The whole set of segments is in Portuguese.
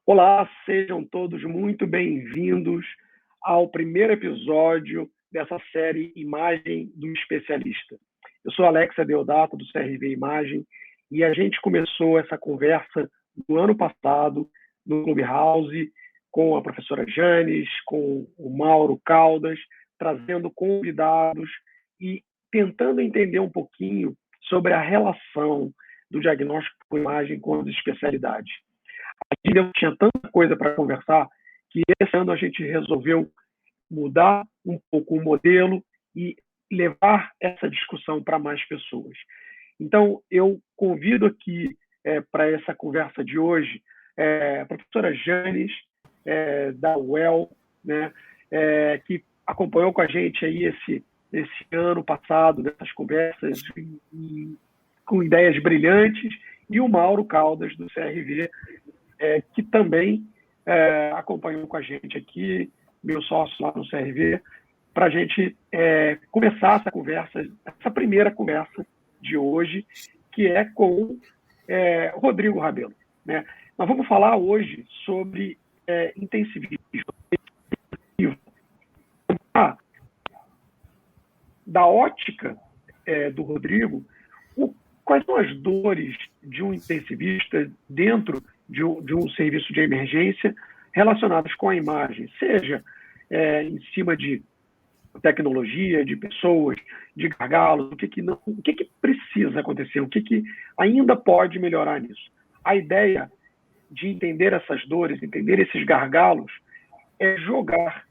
Olá, sejam todos muito bem-vindos ao primeiro episódio dessa série Imagem do Especialista. Eu sou Alex Deodato, do CRV Imagem, e a gente começou essa conversa no ano passado, no Clubhouse, com a professora Janes, com o Mauro Caldas, trazendo convidados e tentando entender um pouquinho sobre a relação do diagnóstico por imagem com as especialidades. A gente tinha tanta coisa para conversar que esse ano a gente resolveu mudar um pouco o modelo e levar essa discussão para mais pessoas. Então, eu convido aqui para essa conversa de hoje a professora Janes, da UEL, né, que acompanhou com a gente aí esse ano passado, nessas conversas com ideias brilhantes, e o Mauro Caldas, do CRV, que também acompanhou com a gente aqui, meu sócio lá no CRV, para a gente começar essa conversa, essa primeira conversa de hoje, que é com Rodrigo Rabelo, né? Nós vamos falar hoje sobre intensivismo. Da ótica do Rodrigo, quais são as dores de um intensivista dentro de um serviço de emergência relacionadas com a imagem, seja em cima de tecnologia, de pessoas, de gargalos, o que precisa acontecer, o que ainda pode melhorar nisso. A ideia de entender essas dores, entender esses gargalos, é jogar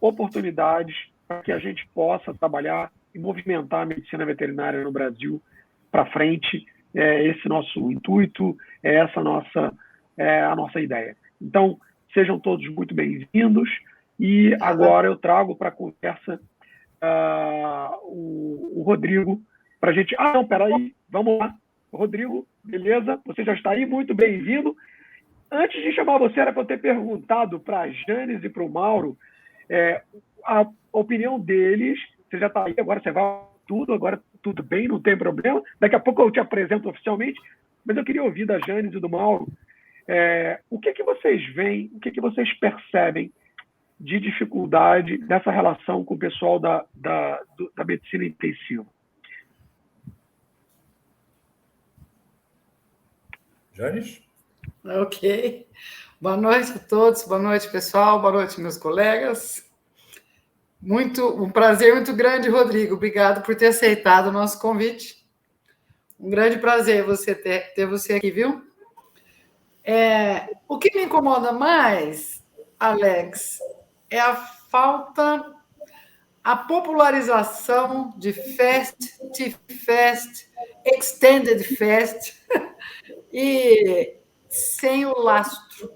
oportunidades para que a gente possa trabalhar e movimentar a medicina veterinária no Brasil para frente. Esse nosso intuito, essa a nossa ideia. Então, sejam todos muito bem-vindos. E agora eu trago para a conversa o Rodrigo, para a gente... não, peraí, vamos lá. Rodrigo, beleza? Você já está aí, muito bem-vindo. Antes de chamar você, era para eu ter perguntado para a Janes e para o Mauro a opinião deles. Você já está aí, agora você vai agora tudo bem, não tem problema. Daqui a pouco eu te apresento oficialmente, mas eu queria ouvir da Janes e do Mauro o que vocês veem, o que vocês percebem de dificuldade nessa relação com o pessoal da medicina intensiva. Janes? Ok. Boa noite a todos, boa noite, pessoal, boa noite, meus colegas. Um prazer muito grande, Rodrigo. Obrigado por ter aceitado o nosso convite. Um grande prazer ter você aqui, viu? O que me incomoda mais, Alex, é a popularização de FAST, T-FAST, Extended FAST, e sem o lastro.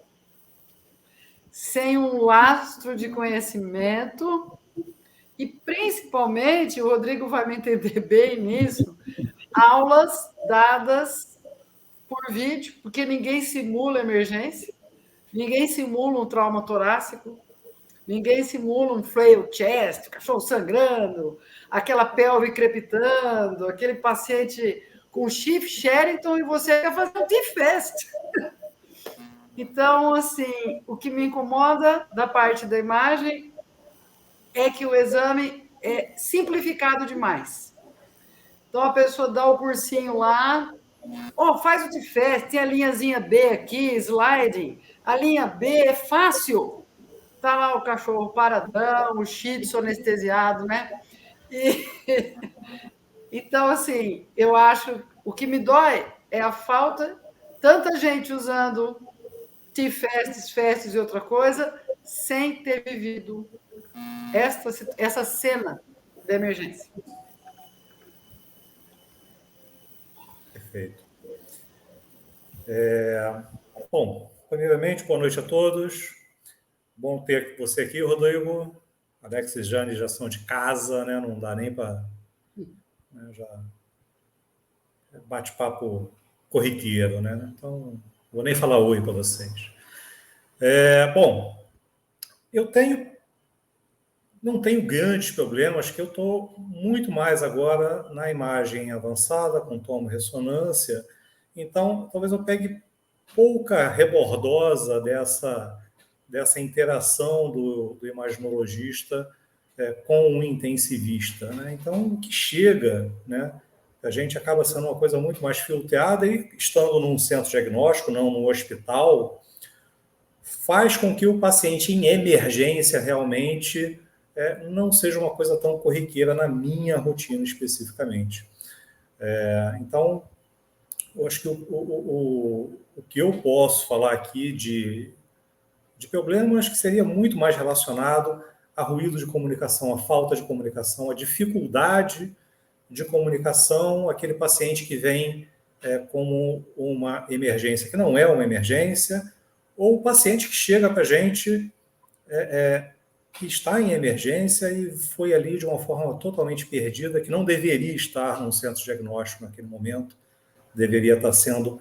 Sem um lastro de conhecimento. E, principalmente, o Rodrigo vai me entender bem nisso, aulas dadas por vídeo, porque ninguém simula emergência, ninguém simula um trauma torácico, ninguém simula um flail chest, o cachorro sangrando, aquela pelve crepitando, aquele paciente com chifre Sherrington e você quer fazer um T-FAST. Então, assim, o que me incomoda da parte da imagem é que o exame é simplificado demais. Então, a pessoa dá o cursinho lá, faz o T-FAST, tem a linhazinha B aqui, sliding, a linha B é fácil. Está lá o cachorro paradão, o shih tzu anestesiado, né? Então, assim, eu acho, o que me dói é a falta, tanta gente usando T-FASTs, FASTs e outra coisa, sem ter vivido essa cena da emergência. Perfeito. Bom, primeiramente, boa noite a todos. Bom ter você aqui, Rodrigo. Alex e Jane já são de casa, né? Não dá nem para... Né? Já bate-papo corriqueiro, né? Então, vou nem falar oi para vocês. Bom, não tenho grandes problemas, que eu estou muito mais agora na imagem avançada, com tomorressonância. Então, talvez eu pegue pouca rebordosa dessa interação do imaginologista com o intensivista, né? Então, o que chega, né, a gente acaba sendo uma coisa muito mais filtrada e, estando num centro diagnóstico, não no hospital, faz com que o paciente em emergência realmente não seja uma coisa tão corriqueira na minha rotina especificamente. Então, eu acho que o que eu posso falar aqui de problemas que seria muito mais relacionado a ruído de comunicação, a falta de comunicação, a dificuldade de comunicação, aquele paciente que vem como uma emergência que não é uma emergência, ou o paciente que chega para a gente que está em emergência e foi ali de uma forma totalmente perdida, que não deveria estar num centro diagnóstico naquele momento, deveria estar sendo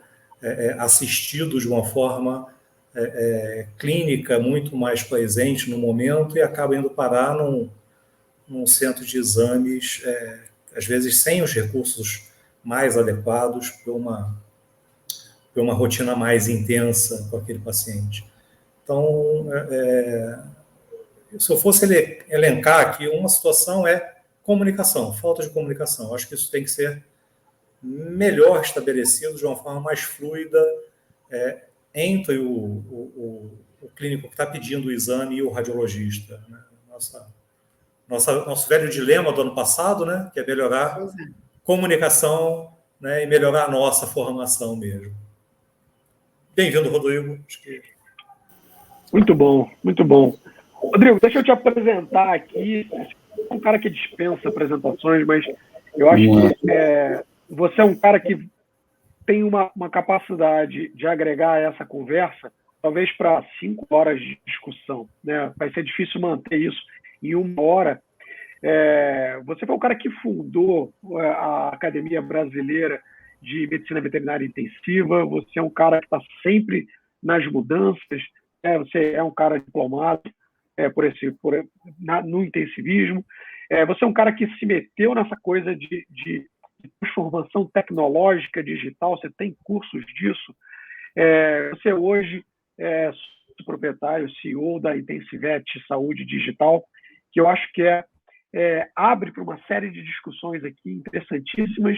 assistido de uma forma clínica muito mais presente no momento e acaba indo parar num centro de exames, às vezes sem os recursos mais adequados para uma rotina mais intensa com aquele paciente. Então, se eu fosse elencar aqui, uma situação é comunicação, falta de comunicação. Acho que isso tem que ser melhor estabelecido de uma forma mais fluida entre o clínico que está pedindo o exame e o radiologista. Né? Nosso velho dilema do ano passado, né, que é melhorar comunicação, né, e melhorar a nossa formação mesmo. Bem-vindo, Rodrigo. Acho que... Muito bom, muito bom. Rodrigo, deixa eu te apresentar aqui. É um cara que dispensa apresentações, mas eu acho que você é um cara que tem uma capacidade de agregar essa conversa, talvez para 5 horas de discussão, né? Vai ser difícil manter isso em 1 hora. Você foi o cara que fundou a Academia Brasileira de Medicina Veterinária Intensiva, você é um cara que está sempre nas mudanças, você é um cara diplomado no intensivismo, você é um cara que se meteu nessa coisa de transformação tecnológica digital, você tem cursos disso, você hoje é proprietário, CEO da Intensivet Saúde Digital, que eu acho que abre para uma série de discussões aqui interessantíssimas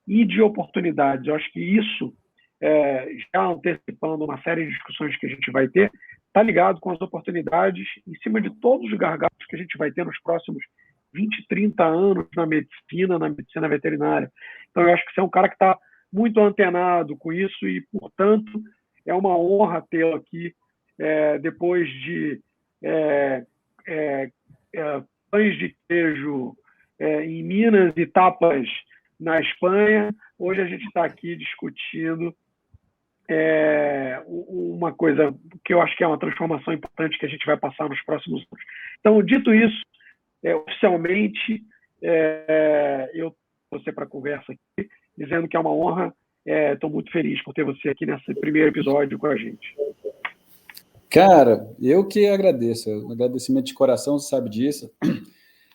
e de oportunidades. Eu acho que isso, já antecipando uma série de discussões que a gente vai ter, está ligado com as oportunidades em cima de todos os gargalos que a gente vai ter nos próximos 20, 30 anos na medicina veterinária. Então, eu acho que você é um cara que está muito antenado com isso e, portanto, é uma honra tê-lo aqui depois de pães de queijo em Minas e tapas na Espanha. Hoje a gente está aqui discutindo uma coisa que eu acho que é uma transformação importante que a gente vai passar nos próximos anos. Então, dito isso, oficialmente, eu você para a conversa aqui, dizendo que é uma honra. Estou muito feliz por ter você aqui nesse primeiro episódio com a gente. Cara, eu que agradeço. Um agradecimento de coração, você sabe disso.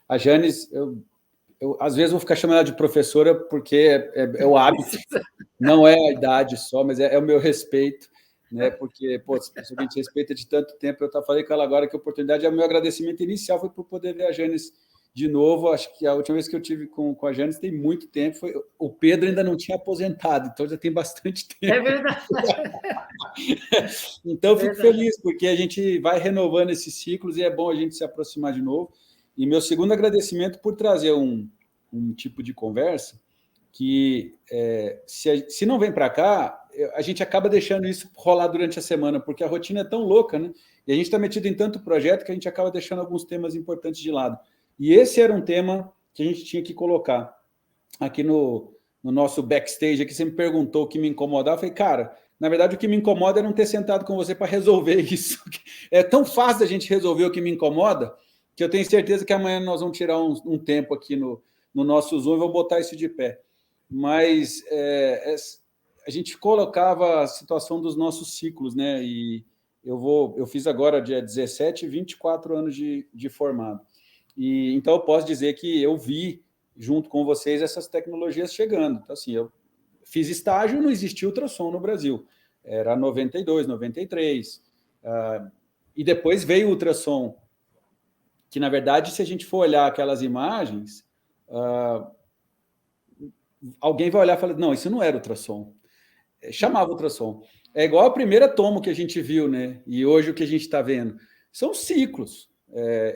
A Janes, eu às vezes vou ficar chamando ela de professora porque é o hábito, não é a idade só, mas é o meu respeito, né? Porque, pô, se a gente respeita de tanto tempo, eu falei com ela agora que a oportunidade, o meu agradecimento inicial foi por poder ver a Janes de novo. Acho que a última vez que eu tive com a Janes tem muito tempo, o Pedro ainda não tinha aposentado, então já tem bastante tempo. É verdade. Então, eu fico feliz, porque a gente vai renovando esses ciclos e é bom a gente se aproximar de novo. E meu segundo agradecimento por trazer um tipo de conversa que, se não vem para cá, a gente acaba deixando isso rolar durante a semana, porque a rotina é tão louca, né? E a gente está metido em tanto projeto que a gente acaba deixando alguns temas importantes de lado. E esse era um tema que a gente tinha que colocar aqui no no nosso backstage aqui, você me perguntou o que me incomodava. Eu falei, cara, na verdade, o que me incomoda é não ter sentado com você para resolver isso. É tão fácil a gente resolver o que me incomoda que eu tenho certeza que amanhã nós vamos tirar um tempo aqui no nosso Zoom e vou botar isso de pé. Mas a gente colocava a situação dos nossos ciclos, né? E eu fiz agora, dia 17, 24 anos de formado. E então eu posso dizer que eu vi, junto com vocês, essas tecnologias chegando. Então, assim, eu fiz estágio, não existia ultrassom no Brasil. Era 92, 93. E depois veio o ultrassom, que, na verdade, se a gente for olhar aquelas imagens, alguém vai olhar e falar, não, isso não era ultrassom. Chamava ultrassom. É igual a primeira tomo que a gente viu, né? E hoje o que a gente está vendo. São ciclos.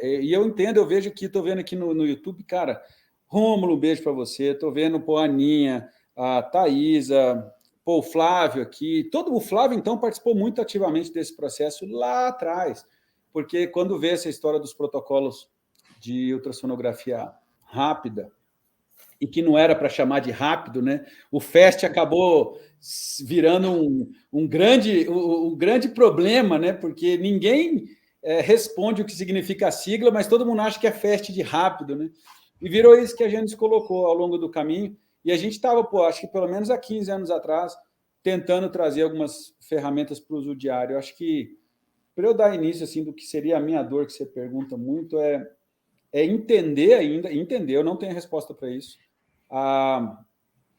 E eu entendo, eu vejo aqui, estou vendo aqui no YouTube, cara, Rômulo, um beijo para você, estou vendo a Aninha, a Thaisa, o Flávio aqui. O Flávio, então, participou muito ativamente desse processo lá atrás, porque quando vê essa história dos protocolos de ultrassonografia rápida, e que não era para chamar de rápido, né? O FAST acabou virando um grande problema, né? Porque ninguém responde o que significa a sigla, mas todo mundo acha que é FAST de rápido, né? E virou isso que a gente colocou ao longo do caminho. E a gente estava, acho que pelo menos há 15 anos atrás, tentando trazer algumas ferramentas para o uso diário. Eu acho que, para eu dar início assim, do que seria a minha dor, que você pergunta muito, é entender, eu não tenho resposta para isso,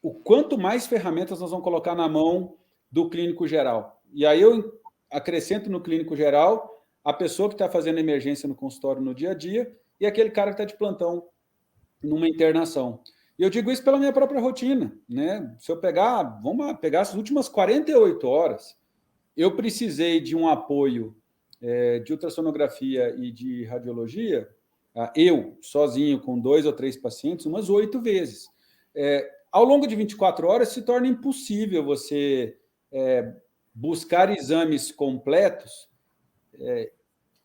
o quanto mais ferramentas nós vamos colocar na mão do clínico geral. E aí eu acrescento no clínico geral a pessoa que está fazendo emergência no consultório no dia a dia e aquele cara que está de plantão numa internação. E eu digo isso pela minha própria rotina, né? Se eu vamos lá, pegar as últimas 48 horas, eu precisei de um apoio de ultrassonografia e de radiologia, eu, sozinho, com 2 ou 3 pacientes, umas 8 vezes. Ao longo de 24 horas, se torna impossível você buscar exames completos,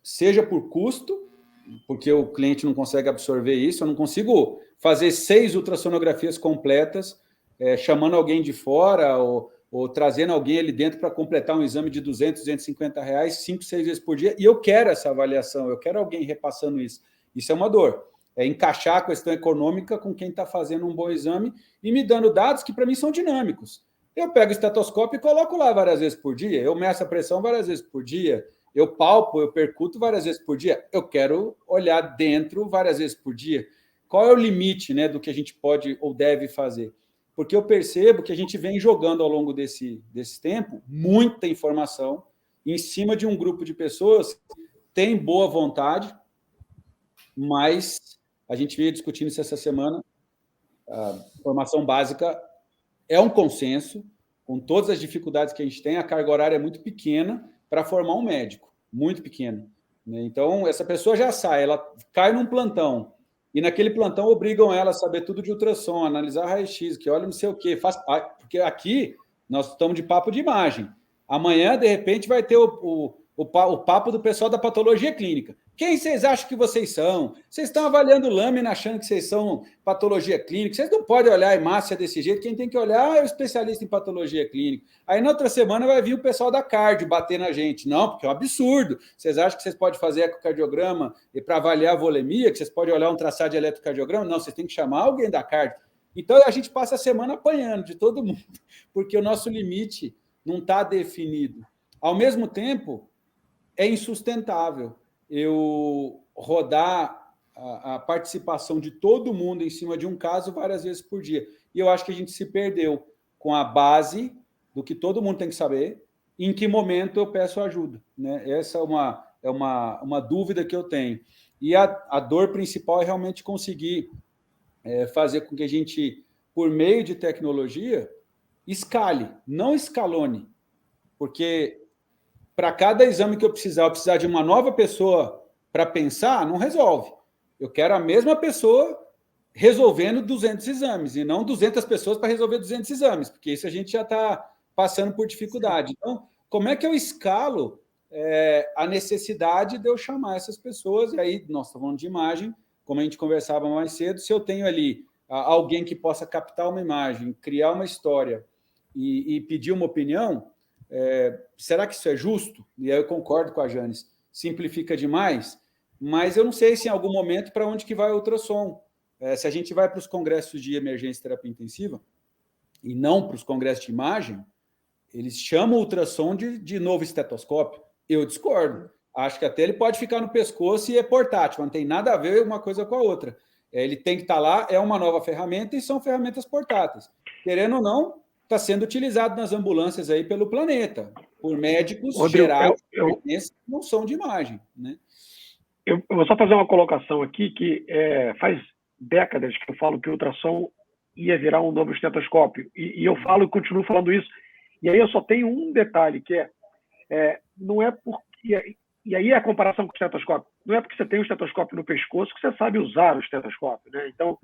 seja por custo, porque o cliente não consegue absorver isso, eu não consigo fazer 6 ultrassonografias completas, chamando alguém de fora ou trazendo alguém ali dentro para completar um exame de 200, 250 reais, 5, 6 vezes por dia, e eu quero essa avaliação, eu quero alguém repassando isso. Isso é uma dor. É encaixar a questão econômica com quem está fazendo um bom exame e me dando dados que, para mim, são dinâmicos. Eu pego o estetoscópio e coloco lá várias vezes por dia, eu meço a pressão várias vezes por dia, eu palpo, eu percuto várias vezes por dia, eu quero olhar dentro várias vezes por dia. Qual é o limite, né, do que a gente pode ou deve fazer? Porque eu percebo que a gente vem jogando ao longo desse tempo muita informação em cima de um grupo de pessoas que tem boa vontade, mas a gente veio discutindo isso essa semana. A formação básica é um consenso, com todas as dificuldades que a gente tem, a carga horária é muito pequena para formar um médico, muito pequena. Então, essa pessoa já sai, ela cai num plantão, e naquele plantão obrigam ela a saber tudo de ultrassom, analisar raio-x, que olha não sei o quê, porque aqui nós estamos de papo de imagem. Amanhã, de repente, vai ter o papo do pessoal da patologia clínica. Quem vocês acham que vocês são? Vocês estão avaliando lâmina achando que vocês são patologia clínica. Vocês não podem olhar a hemácia desse jeito. Quem tem que olhar é o especialista em patologia clínica. Aí, na outra semana, vai vir o pessoal da cardio bater na gente. Não, porque é um absurdo. Vocês acham que vocês podem fazer ecocardiograma e para avaliar a volemia, que vocês podem olhar um traçado de eletrocardiograma? Não, vocês têm que chamar alguém da cardio. Então, a gente passa a semana apanhando de todo mundo, porque o nosso limite não está definido. Ao mesmo tempo, é insustentável eu rodar a participação de todo mundo em cima de um caso várias vezes por dia. E eu acho que a gente se perdeu com a base do que todo mundo tem que saber, em que momento eu peço ajuda. Né? Essa é uma dúvida que eu tenho. E a dor principal é realmente conseguir fazer com que a gente, por meio de tecnologia, escale, não escalone. Porque para cada exame que eu precisar de uma nova pessoa para pensar, não resolve. Eu quero a mesma pessoa resolvendo 200 exames, e não 200 pessoas para resolver 200 exames, porque isso a gente já está passando por dificuldade. Então, como é que eu escalo a necessidade de eu chamar essas pessoas? E aí, nós estamos falando de imagem, como a gente conversava mais cedo, se eu tenho ali alguém que possa captar uma imagem, criar uma história e pedir uma opinião, será que isso é justo? E aí eu concordo com a Janes, simplifica demais, mas eu não sei se em algum momento para onde que vai o ultrassom. Se a gente vai para os congressos de emergência e terapia intensiva e não para os congressos de imagem, eles chamam o ultrassom de novo estetoscópio. Eu discordo. Acho que até ele pode ficar no pescoço e é portátil, não tem nada a ver uma coisa com a outra. Ele tem que estar lá, é uma nova ferramenta e são ferramentas portáteis. Querendo ou não, está sendo utilizado nas ambulâncias aí pelo planeta, por médicos gerais que não são de imagem. Né? Eu vou só fazer uma colocação aqui que faz décadas que eu falo que o ultrassom ia virar um novo estetoscópio. E eu falo e continuo falando isso. E aí eu só tenho um detalhe, que não é porque... E aí a comparação com o estetoscópio. Não é porque você tem um estetoscópio no pescoço que você sabe usar o estetoscópio. Né? Então,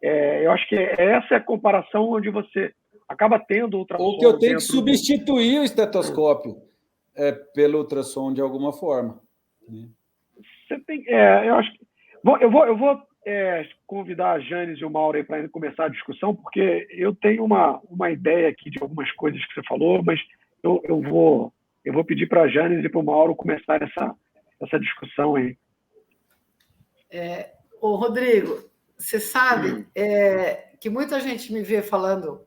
eu acho que essa é a comparação onde você acaba tendo ultrassom. Ou que eu tenho que substituir o estetoscópio pelo ultrassom de alguma forma. Né? Você tem... eu acho que... Bom, eu vou convidar a Janes e o Mauro para começar a discussão, porque eu tenho uma ideia aqui de algumas coisas que você falou, mas eu vou pedir para a Janes e para o Mauro começar essa discussão aí. Ô, Rodrigo, você sabe que muita gente me vê falando,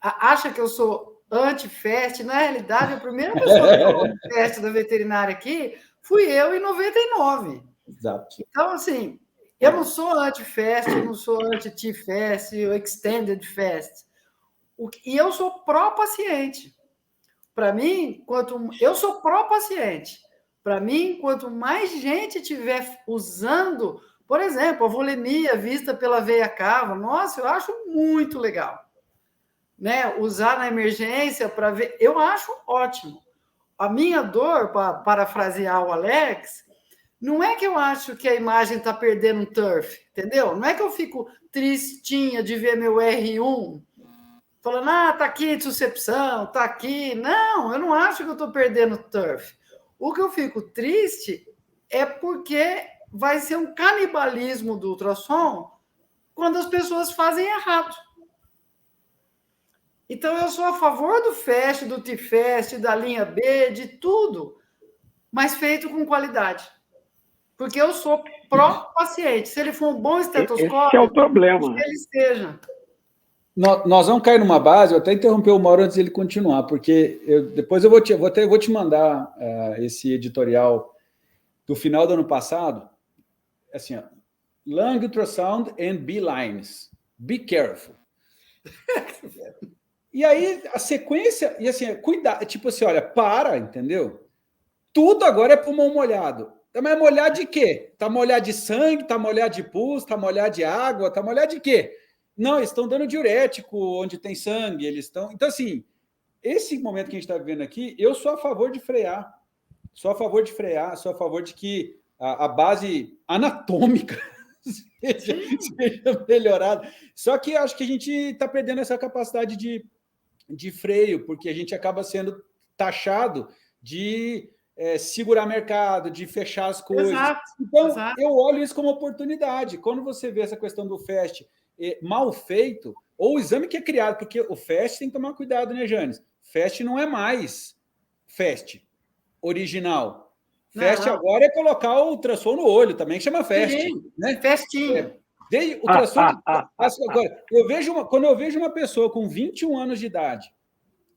acha que eu sou anti-FAST. Na realidade, a primeira pessoa que falou FAST da veterinária aqui fui eu em 99. Exato. Então, assim, eu não sou anti-FAST, eu não sou anti-T-FAST, ou Extended FAST. E eu sou pró-paciente. Para mim, eu sou pró-paciente. Para mim, quanto mais gente estiver usando, por exemplo, a volemia vista pela veia cava, nossa, eu acho muito legal. Né? Usar na emergência para ver, eu acho ótimo. A minha dor, para parafrasear o Alex, não é que eu acho que a imagem está perdendo um turf, entendeu? Não é que eu fico tristinha de ver meu R1 falando, tá aqui de suscepção, tá aqui. Não, eu não acho que eu estou perdendo turf. O que eu fico triste é porque vai ser um canibalismo do ultrassom quando as pessoas fazem errado. Então, eu sou a favor do FAST, do T-FAST, da linha B, de tudo, mas feito com qualidade. Porque eu sou pró-paciente. Se ele for um bom estetoscópio, esse é o problema. Que ele esteja. Nós vamos cair numa base, eu até interromper o Mauro antes de ele continuar, porque depois eu vou te mandar esse editorial do final do ano passado, assim, ó, lung ultrasound and B-lines. Be careful. E aí, a sequência, e assim, cuidado, tipo assim, olha, entendeu? Tudo agora é pulmão molhado. Mas molhar de quê? Tá molhado de sangue, tá molhado de pus, tá molhado de água, tá molhado de quê? Não, eles estão dando diurético onde tem sangue, eles estão... Então, assim, esse momento que a gente está vivendo aqui, eu sou a favor de frear. Sou a favor de que a base anatômica seja melhorada. Só que acho que a gente está perdendo essa capacidade de freio, porque a gente acaba sendo taxado de segurar mercado, de fechar as coisas. Exato, então, exato. Eu olho isso como oportunidade. Quando você vê essa questão do FAST mal feito, ou o exame que é criado, porque o FAST tem que tomar cuidado, né, Janes? FAST não é mais FAST original. FAST agora é colocar o ultrassom no olho, também que chama FAST. Sim, né? festinha. Ultrassom. Agora, quando eu vejo uma pessoa com 21 anos de idade,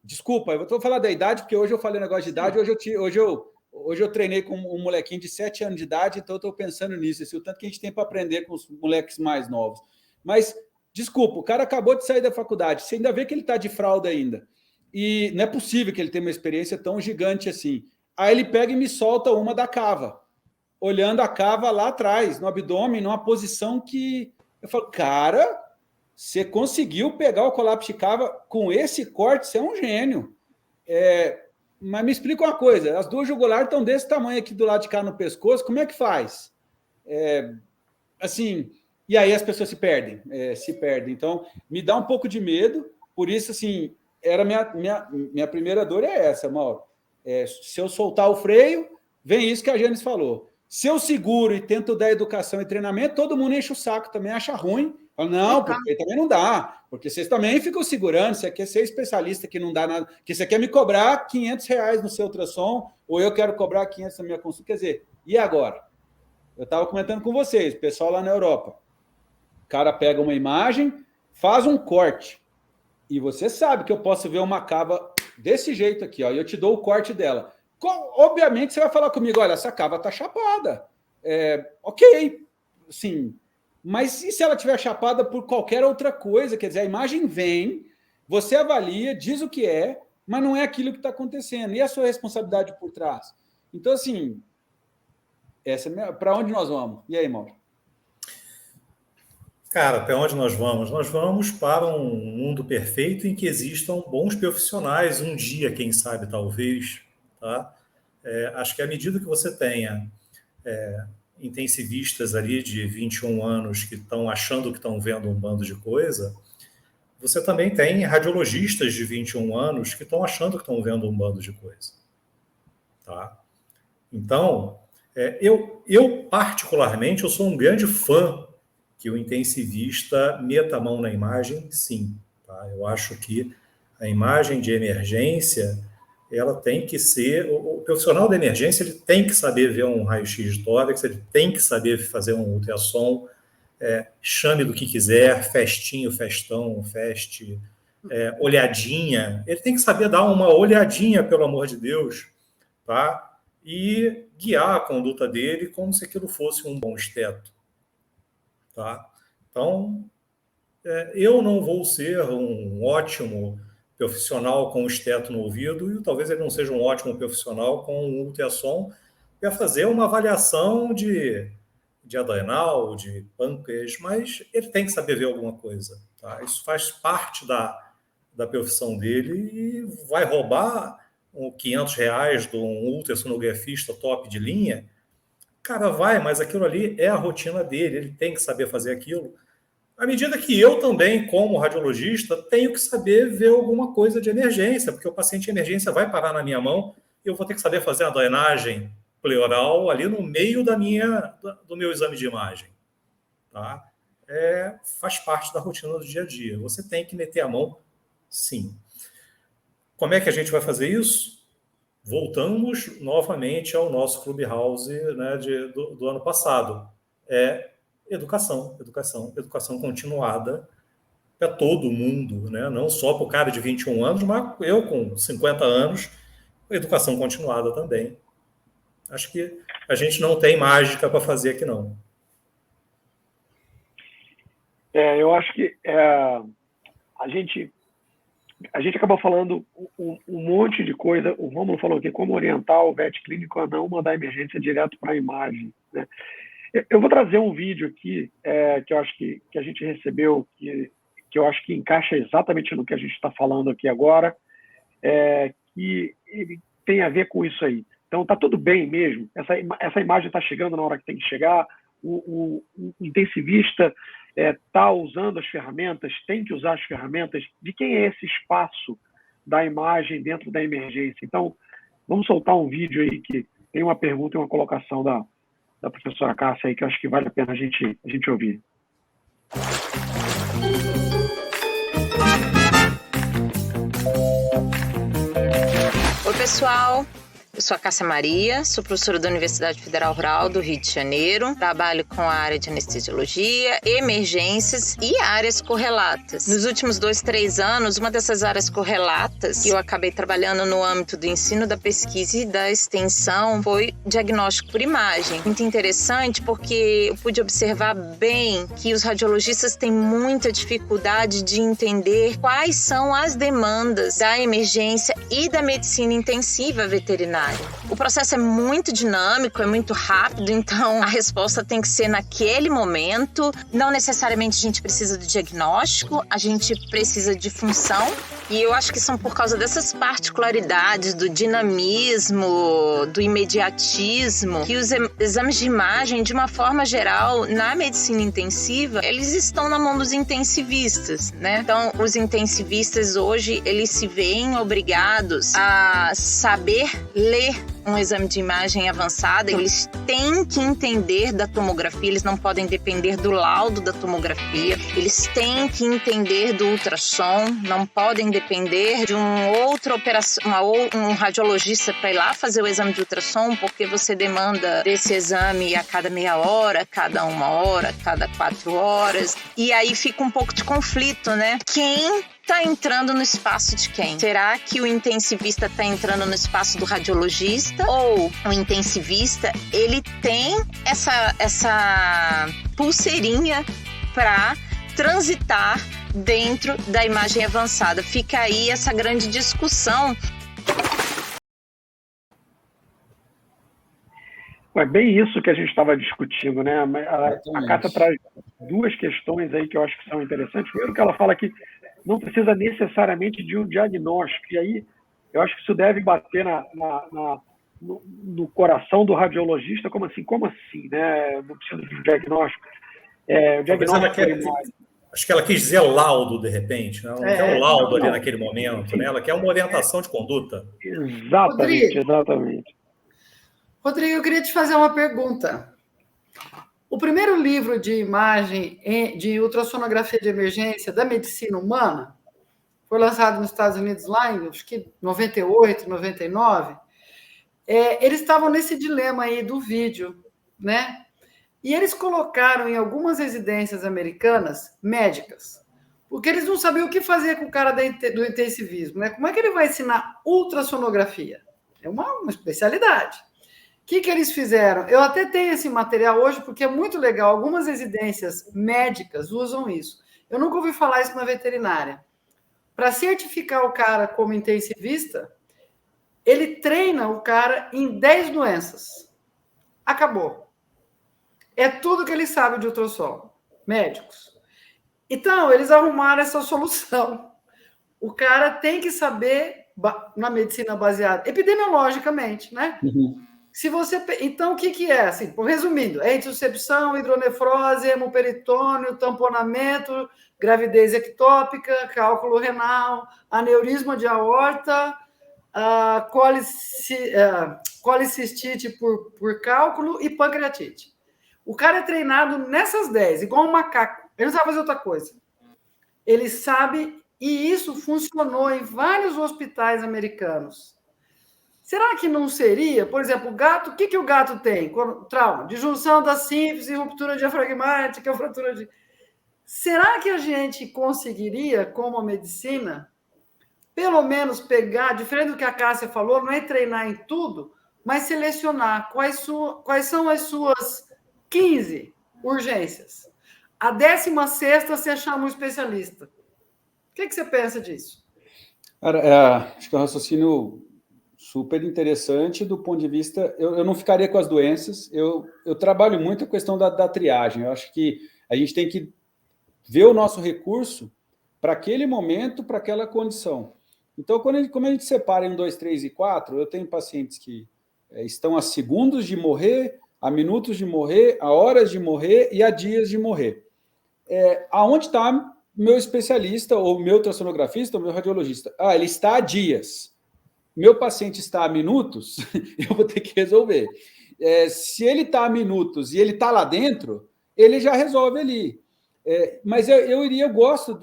desculpa, eu estou falando da idade, porque hoje eu falei negócio de idade, hoje eu treinei com um molequinho de 7 anos de idade, então eu estou pensando nisso, o tanto que a gente tem para aprender com os moleques mais novos. Mas, desculpa, o cara acabou de sair da faculdade, você ainda vê que ele está de fralda ainda. E não é possível que ele tenha uma experiência tão gigante assim. Aí ele pega e me solta uma da cava, olhando a cava lá atrás, no abdômen, numa posição que... Eu falo, cara, você conseguiu pegar o colapso de cava com esse corte, você é um gênio. Mas me explica uma coisa, as duas jugulares estão desse tamanho aqui do lado de cá no pescoço, como é que faz? Assim... E aí as pessoas se perdem. Então, me dá um pouco de medo. Por isso, assim, minha primeira dor é essa, Mauro. Se eu soltar o freio, vem isso que a Janes falou. Se eu seguro e tento dar educação e treinamento, todo mundo enche o saco também, acha ruim. Fala, não, porque também não dá, porque vocês também ficam segurando, você quer ser especialista que não dá nada, que você quer me cobrar R$500 no seu ultrassom, ou eu quero cobrar 500 na minha consulta, quer dizer, e agora? Eu estava comentando com vocês, o pessoal lá na Europa, o cara pega uma imagem, faz um corte, e você sabe que eu posso ver uma cava desse jeito aqui, ó, e eu te dou o corte dela. Obviamente você vai falar comigo, olha, essa cava tá chapada. Ok, sim. Mas e se ela estiver chapada por qualquer outra coisa? Quer dizer, a imagem vem, você avalia, diz o que é, mas não é aquilo que está acontecendo. E a sua responsabilidade por trás? Então, assim, para onde nós vamos? E aí, Mauro? Cara, para onde nós vamos? Nós vamos para um mundo perfeito em que existam bons profissionais um dia, quem sabe, talvez. Tá? Acho que à medida que você tenha intensivistas ali de 21 anos que estão achando que estão vendo um bando de coisa, você também tem radiologistas de 21 anos que estão achando que estão vendo um bando de coisa. Tá? Então, eu particularmente, eu sou um grande fã que o intensivista meta a mão na imagem, sim. Tá? Eu acho que a imagem de emergência, ela tem que ser... O profissional da emergência, ele tem que saber ver um raio-x de tórax, ele tem que saber fazer um ultrassom, chame do que quiser, festinho, festão, feste, olhadinha. Ele tem que saber dar uma olhadinha, pelo amor de Deus, tá? E guiar a conduta dele como se aquilo fosse um bom esteto. Tá? Então, eu não vou ser um ótimo profissional com esteto no ouvido e talvez ele não seja um ótimo profissional com um ultrassom para fazer uma avaliação de adrenal, de pâncreas, mas ele tem que saber ver alguma coisa. Tá? Isso faz parte da profissão dele e vai roubar R$500 de um ultrassonografista top de linha. Cara, vai, mas aquilo ali é a rotina dele, ele tem que saber fazer aquilo. À medida que eu também, como radiologista, tenho que saber ver alguma coisa de emergência, porque o paciente de emergência vai parar na minha mão e eu vou ter que saber fazer a drenagem pleural ali no meio do meu exame de imagem. Tá? Faz parte da rotina do dia a dia. Você tem que meter a mão, sim. Como é que a gente vai fazer isso? Voltamos novamente ao nosso Clubhouse, né, do ano passado. Educação continuada para todo mundo, né? Não só para o cara de 21 anos, mas eu com 50 anos, educação continuada também. Acho que a gente não tem mágica para fazer aqui, não. Eu acho que a gente acabou falando um monte de coisa. O Rômulo falou aqui como orientar o vet clínico a não mandar emergência direto para a imagem. Né? Eu vou trazer um vídeo aqui que eu acho que a gente recebeu, que eu acho que encaixa exatamente no que a gente está falando aqui agora, que ele tem a ver com isso aí. Então, está tudo bem mesmo. Essa imagem está chegando na hora que tem que chegar. O intensivista está usando as ferramentas, tem que usar as ferramentas. De quem é esse espaço da imagem dentro da emergência? Então, vamos soltar um vídeo aí que tem uma pergunta e uma colocação da professora Cássia aí, que eu acho que vale a pena a gente ouvir. Oi, pessoal. Eu sou a Cássia Maria, sou professora da Universidade Federal Rural do Rio de Janeiro, trabalho com a área de anestesiologia, emergências e áreas correlatas. Nos últimos 2-3 anos, uma dessas áreas correlatas que eu acabei trabalhando no âmbito do ensino, da pesquisa e da extensão foi diagnóstico por imagem. Muito interessante porque eu pude observar bem que os radiologistas têm muita dificuldade de entender quais são as demandas da emergência e da medicina intensiva veterinária. O processo é muito dinâmico, é muito rápido, então a resposta tem que ser naquele momento. Não necessariamente a gente precisa do diagnóstico, a gente precisa de função. E eu acho que são por causa dessas particularidades, do dinamismo, do imediatismo, que os exames de imagem, de uma forma geral, na medicina intensiva, eles estão na mão dos intensivistas, né? Então, os intensivistas hoje, eles se veem obrigados a saber ler um exame de imagem avançada, eles têm que entender da tomografia, eles não podem depender do laudo da tomografia, eles têm que entender do ultrassom, não podem depender de um radiologista para ir lá fazer o exame de ultrassom, porque você demanda desse exame a cada meia hora, cada 1 hora, cada 4 horas, e aí fica um pouco de conflito, né? Quem está entrando no espaço de quem? Será que o intensivista está entrando no espaço do radiologista? Ou o intensivista, ele tem essa pulseirinha para transitar dentro da imagem avançada? Fica aí essa grande discussão. É bem isso que a gente estava discutindo, né? A Cássia traz 2 questões aí que eu acho que são interessantes. Primeiro, que ela fala que não precisa necessariamente de um diagnóstico, e aí eu acho que isso deve bater no coração do radiologista. Como assim, né? Não precisa de um diagnóstico. O diagnóstico acho que ela quis dizer laudo, de repente, né? Ela não quer um laudo ali naquele momento, né? Ela quer uma orientação de conduta. Exatamente. Rodrigo, eu queria te fazer uma pergunta. O primeiro livro de imagem de ultrassonografia de emergência da medicina humana foi lançado nos Estados Unidos lá em, acho que 98, 99. Eles estavam nesse dilema aí do vídeo, né? E eles colocaram em algumas residências americanas médicas, porque eles não sabiam o que fazer com o cara do intensivismo, né? Como é que ele vai ensinar ultrassonografia? É uma especialidade. O que eles fizeram? Eu até tenho esse material hoje, porque é muito legal. Algumas residências médicas usam isso. Eu nunca ouvi falar isso na veterinária. Para certificar o cara como intensivista, ele treina o cara em 10 doenças. Acabou. É tudo que ele sabe de ultrassom. Médicos. Então, eles arrumaram essa solução. O cara tem que saber, na medicina baseada epidemiologicamente, né? Uhum. Então, o que é? Assim, resumindo, é intussuscepção, hidronefrose, hemoperitônio, tamponamento, gravidez ectópica, cálculo renal, aneurisma de aorta, colicistite por cálculo e pancreatite. O cara é treinado nessas 10, igual um macaco. Ele não sabe fazer outra coisa. Ele sabe, e isso funcionou em vários hospitais americanos. Será que não seria, por exemplo, o gato, o que o gato tem? Trauma, disjunção da sínfise, ruptura diafragmática, fratura de... Será que a gente conseguiria, como a medicina, pelo menos pegar, diferente do que a Cássia falou, não é treinar em tudo, mas selecionar quais são as suas 15 urgências. A 16ª você chama um especialista. O que você pensa disso? Cara, acho que é um raciocínio super interessante do ponto de vista... Eu não ficaria com as doenças, eu trabalho muito a questão da triagem. Eu acho que a gente tem que ver o nosso recurso para aquele momento, para aquela condição. Então, como a gente separa em 1, 2, 3 e 4, eu tenho pacientes que estão a segundos de morrer, a minutos de morrer, a horas de morrer e a dias de morrer. Aonde está meu especialista, ou meu ultrassonografista, ou meu radiologista? Ele está a dias. Meu paciente está a minutos, eu vou ter que resolver. Se ele está a minutos e ele está lá dentro, ele já resolve ali. Mas eu gosto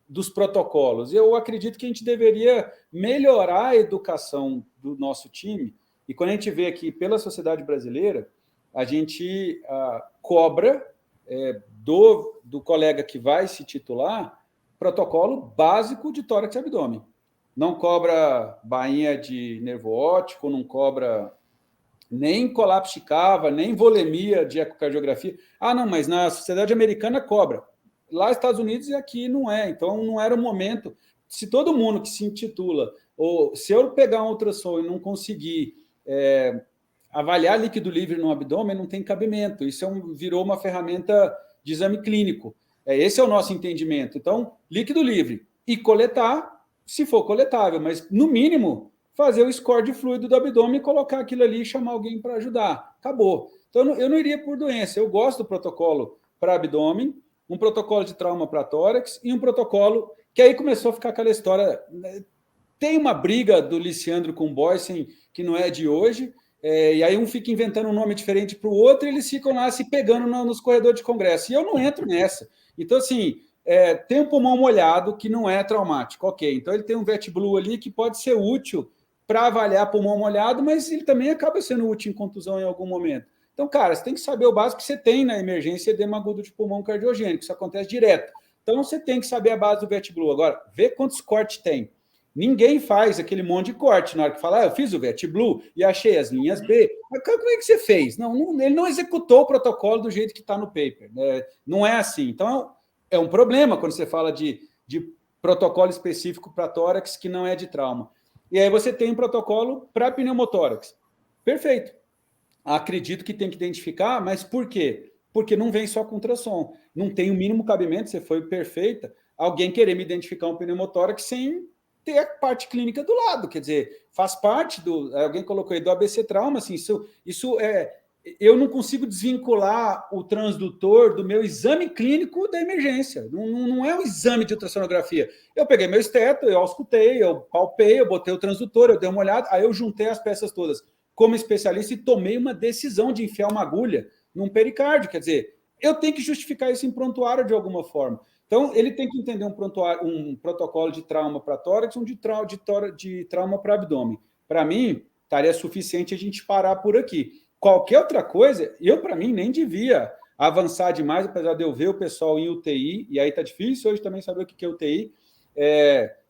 dos protocolos. Eu acredito que a gente deveria melhorar a educação do nosso time. E quando a gente vê aqui pela sociedade brasileira, a gente cobra do colega que vai se titular protocolo básico de tórax e abdômen. Não cobra bainha de nervo óptico, não cobra nem colapso de cava, nem volemia de ecocardiografia. Não, mas na sociedade americana cobra. Lá nos Estados Unidos e aqui não é. Então, não era o momento. Se todo mundo que se intitula, ou se eu pegar um ultrassom e não conseguir avaliar líquido livre no abdômen, não tem cabimento. Isso virou uma ferramenta de exame clínico. Esse é o nosso entendimento. Então, líquido livre e coletar, se for coletável, mas, no mínimo, fazer o score de fluido do abdômen, colocar aquilo ali e chamar alguém para ajudar. Acabou. Então, eu não iria por doença. Eu gosto do protocolo para abdômen, um protocolo de trauma para tórax e um protocolo que aí começou a ficar aquela história, né? tem uma briga do Liciandro com o Boysen que não é de hoje, e aí um fica inventando um nome diferente para o outro e eles ficam lá se pegando nos corredores de congresso. E eu não entro nessa. Então, assim, tem um pulmão molhado que não é traumático, ok. Então, ele tem um VetBlue ali que pode ser útil para avaliar pulmão molhado, mas ele também acaba sendo útil em contusão em algum momento. Então, cara, você tem que saber o básico que você tem na emergência edema agudo de pulmão cardiogênico, isso acontece direto. Então, você tem que saber a base do VetBlue. Agora, vê quantos cortes tem. Ninguém faz aquele monte de corte na hora que fala, eu fiz o VetBlue e achei as linhas B. Mas como é que você fez? Não, ele não executou o protocolo do jeito que está no paper. Não é assim. Então, é um problema quando você fala de protocolo específico para tórax que não é de trauma. E aí você tem um protocolo para pneumotórax. Perfeito. Acredito que tem que identificar, mas por quê? Porque não vem só com ultrassom. Não tem o mínimo cabimento, você foi perfeita, alguém querer me identificar um pneumotórax sem ter a parte clínica do lado. Quer dizer, faz parte do... Alguém colocou aí do ABC trauma, assim, isso é... Eu não consigo desvincular o transdutor do meu exame clínico da emergência. Não é um exame de ultrassonografia. Eu peguei meu esteto, eu auscultei, eu palpei, eu botei o transdutor, eu dei uma olhada, aí eu juntei as peças todas como especialista e tomei uma decisão de enfiar uma agulha num pericárdio. Quer dizer, eu tenho que justificar isso em prontuário de alguma forma. Então, ele tem que entender um protocolo de trauma para tórax, de trauma para abdômen. Para mim, estaria suficiente a gente parar por aqui. Qualquer outra coisa, para mim, nem devia avançar demais, apesar de eu ver o pessoal em UTI, e aí tá difícil hoje também saber o que é UTI.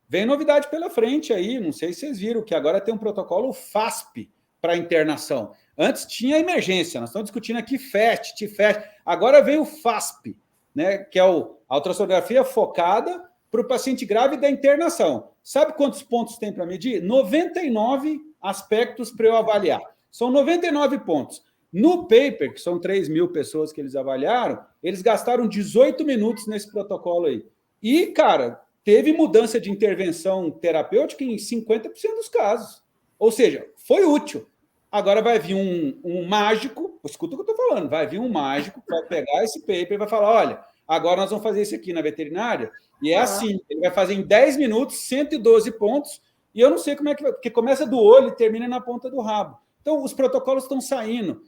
Vem novidade pela frente aí, não sei se vocês viram, que agora tem um protocolo FASP para internação. Antes tinha emergência, nós estamos discutindo aqui FAST, TFAST, agora veio o FASP, né, que é a ultrassonografia focada para o paciente grave da internação. Sabe quantos pontos tem para medir? 99 aspectos para eu avaliar. São 99 pontos. No paper, que são 3.000 pessoas que eles avaliaram, eles gastaram 18 minutos nesse protocolo aí. E, cara, teve mudança de intervenção terapêutica em 50% dos casos. Ou seja, foi útil. Agora vai vir um mágico, escuta o que eu estou falando, vai vir um mágico que vai pegar esse paper e vai falar, olha, agora nós vamos fazer isso aqui na veterinária, e é assim, ele vai fazer em 10 minutos, 112 pontos, e eu não sei como é que vai, porque começa do olho e termina na ponta do rabo. Então, os protocolos estão saindo,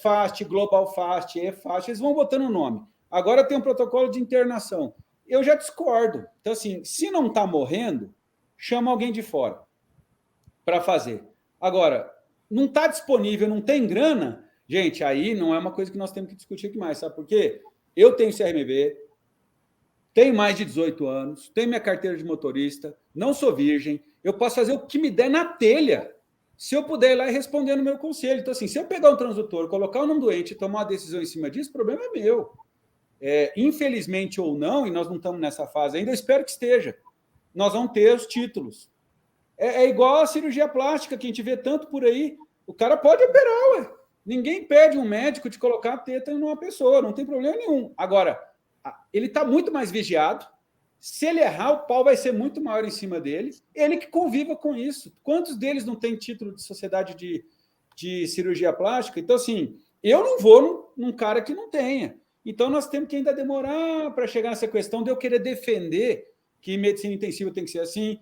FAST, Global FAST, EFAST, eles vão botando o nome. Agora tem um protocolo de internação. Eu já discordo. Então, assim, se não está morrendo, chama alguém de fora para fazer. Agora, não está disponível, não tem grana, gente, aí não é uma coisa que nós temos que discutir aqui mais, sabe por quê? Eu tenho CRMV, tenho mais de 18 anos, tenho minha carteira de motorista, não sou virgem, eu posso fazer o que me der na telha, se eu puder ir lá e responder no meu conselho. Então, assim, se eu pegar um transdutor, colocar o nome doente e tomar uma decisão em cima disso, o problema é meu. Infelizmente ou não, e nós não estamos nessa fase ainda, eu espero que esteja, nós vamos ter os títulos. É igual a cirurgia plástica, que a gente vê tanto por aí. O cara pode operar, ué. Ninguém pede um médico de colocar a teta em uma pessoa, não tem problema nenhum. Agora, ele está muito mais vigiado. Se ele errar, o pau vai ser muito maior em cima dele. Ele que conviva com isso. Quantos deles não têm título de sociedade de cirurgia plástica? Então, assim, eu não vou num cara que não tenha. Então, nós temos que ainda demorar para chegar nessa questão de eu querer defender que medicina intensiva tem que ser assim.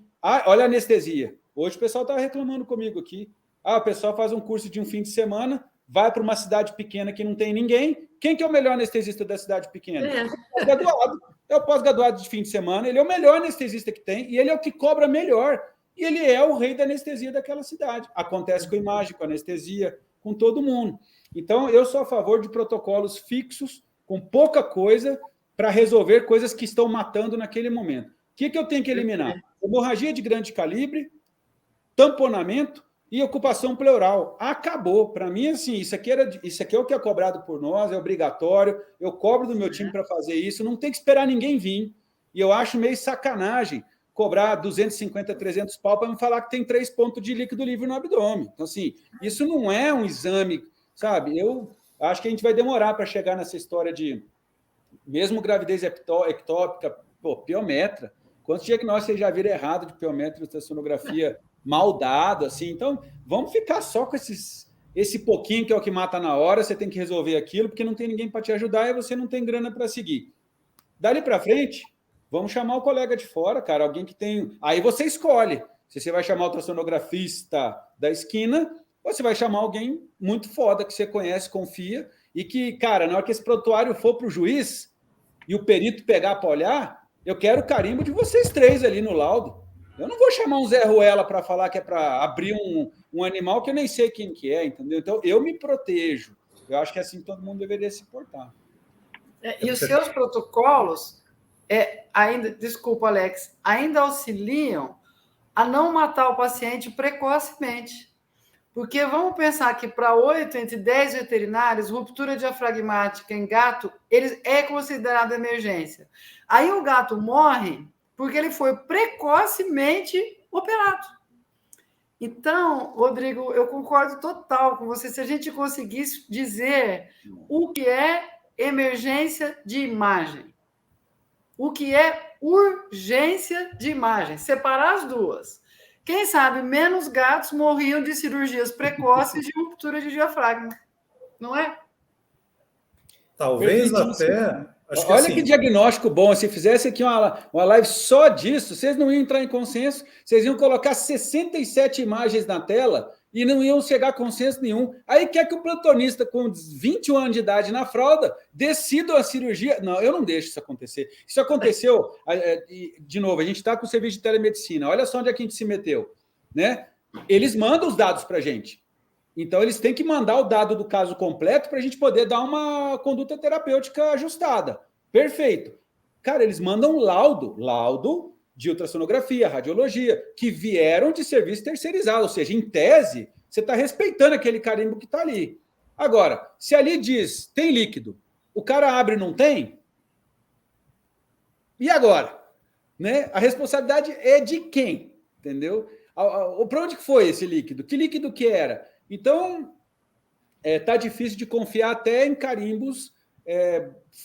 Olha a anestesia. Hoje o pessoal está reclamando comigo aqui. O pessoal faz um curso de um fim de semana, vai para uma cidade pequena que não tem ninguém. Quem que é o melhor anestesista da cidade pequena? Pós-graduado. É o pós-graduado de fim de semana, ele é o melhor anestesista que tem e ele é o que cobra melhor. E ele é o rei da anestesia daquela cidade. Acontece com imagem, com anestesia, com todo mundo. Então, eu sou a favor de protocolos fixos, com pouca coisa, para resolver coisas que estão matando naquele momento. O que eu tenho que eliminar? Hemorragia de grande calibre, tamponamento e ocupação pleural. Acabou. Para mim, assim, isso aqui é o que é cobrado por nós, é obrigatório. Eu cobro do meu time para fazer isso. Não tem que esperar ninguém vir. E eu acho meio sacanagem cobrar 250, 300 pau para me falar que tem 3 pontos de líquido livre no abdômen. Então, assim, isso não é um exame, sabe? Eu acho que a gente vai demorar para chegar nessa história de, mesmo gravidez ectópica, piometra. Quantos diagnósticos vocês já viram errado de piometra e ultrassonografia mal dado, assim? Então, vamos ficar só com esse pouquinho que é o que mata na hora, você tem que resolver aquilo, porque não tem ninguém para te ajudar e você não tem grana para seguir. Dali para frente, vamos chamar o colega de fora, cara, alguém que tem... Aí você escolhe. Se você vai chamar o ultrassonografista da esquina, ou você vai chamar alguém muito foda, que você conhece, confia, e que, cara, na hora que esse prontuário for para o juiz e o perito pegar para olhar, eu quero o carimbo de vocês 3 ali no laudo. Eu não vou chamar um Zé Ruela para falar que é para abrir um animal que eu nem sei quem que é, entendeu? Então, eu me protejo. Eu acho que assim todo mundo deveria se portar. E os seus protocolos, desculpa, Alex, ainda auxiliam a não matar o paciente precocemente. Porque vamos pensar que para 8 entre 10 veterinários, ruptura diafragmática em gato, ele é considerado emergência. Aí o gato morre porque ele foi precocemente operado. Então, Rodrigo, eu concordo total com você. Se a gente conseguisse dizer o que é emergência de imagem, o que é urgência de imagem, separar as duas. Quem sabe menos gatos morriam de cirurgias precoces de ruptura de diafragma, não é? Talvez até... Olha assim, que diagnóstico bom. Se fizesse aqui uma live só disso, vocês não iam entrar em consenso, vocês iam colocar 67 imagens na tela e não iam chegar a consenso nenhum. Aí quer que o plantonista com 21 anos de idade na fralda decida a cirurgia. Não, eu não deixo isso acontecer. Isso aconteceu, de novo, a gente está com o serviço de telemedicina. Olha só onde é que a gente se meteu, né? Eles mandam os dados para a gente. Então, eles têm que mandar o dado do caso completo para a gente poder dar uma conduta terapêutica ajustada. Perfeito. Cara, eles mandam laudo de ultrassonografia, radiologia, que vieram de serviço terceirizado. Ou seja, em tese, você está respeitando aquele carimbo que está ali. Agora, se ali diz, tem líquido, o cara abre e não tem, e agora? Né? A responsabilidade é de quem? Entendeu? Para onde que foi esse líquido? Que líquido que era? Então, tá difícil de confiar até em carimbos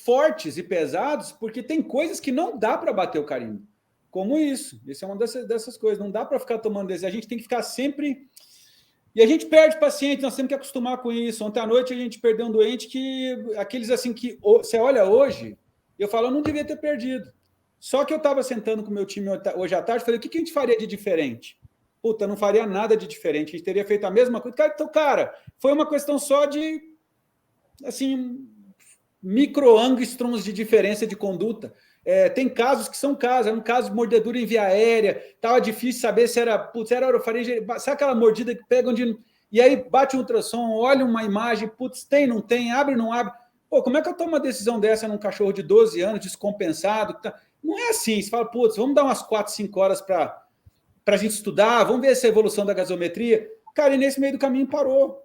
fortes e pesados, porque tem coisas que não dá para bater o carimbo, como isso. Isso é uma dessas coisas. Não dá para ficar tomando desse. A gente tem que ficar sempre... E a gente perde paciente, nós temos que acostumar com isso. Ontem à noite a gente perdeu um doente que... Aqueles assim que você olha hoje, eu falo, eu não devia ter perdido. Só que eu estava sentando com o meu time hoje à tarde, falei, o que a gente faria de diferente? Puta, não faria nada de diferente, a gente teria feito a mesma coisa. Então, cara, foi uma questão só de, assim, micro-angstroms de diferença de conduta. Tem casos que são casos, era um caso de mordedura em via aérea, estava difícil saber se era orofaringe, sabe aquela mordida que pega onde... E aí bate um ultrassom, olha uma imagem, putz, tem, não tem, abre, não abre. Pô, como é que eu tomo uma decisão dessa num cachorro de 12 anos, descompensado? Não é assim, você fala, putz, vamos dar umas 4, 5 horas para a gente estudar, vamos ver essa evolução da gasometria. Cara, e nesse meio do caminho parou.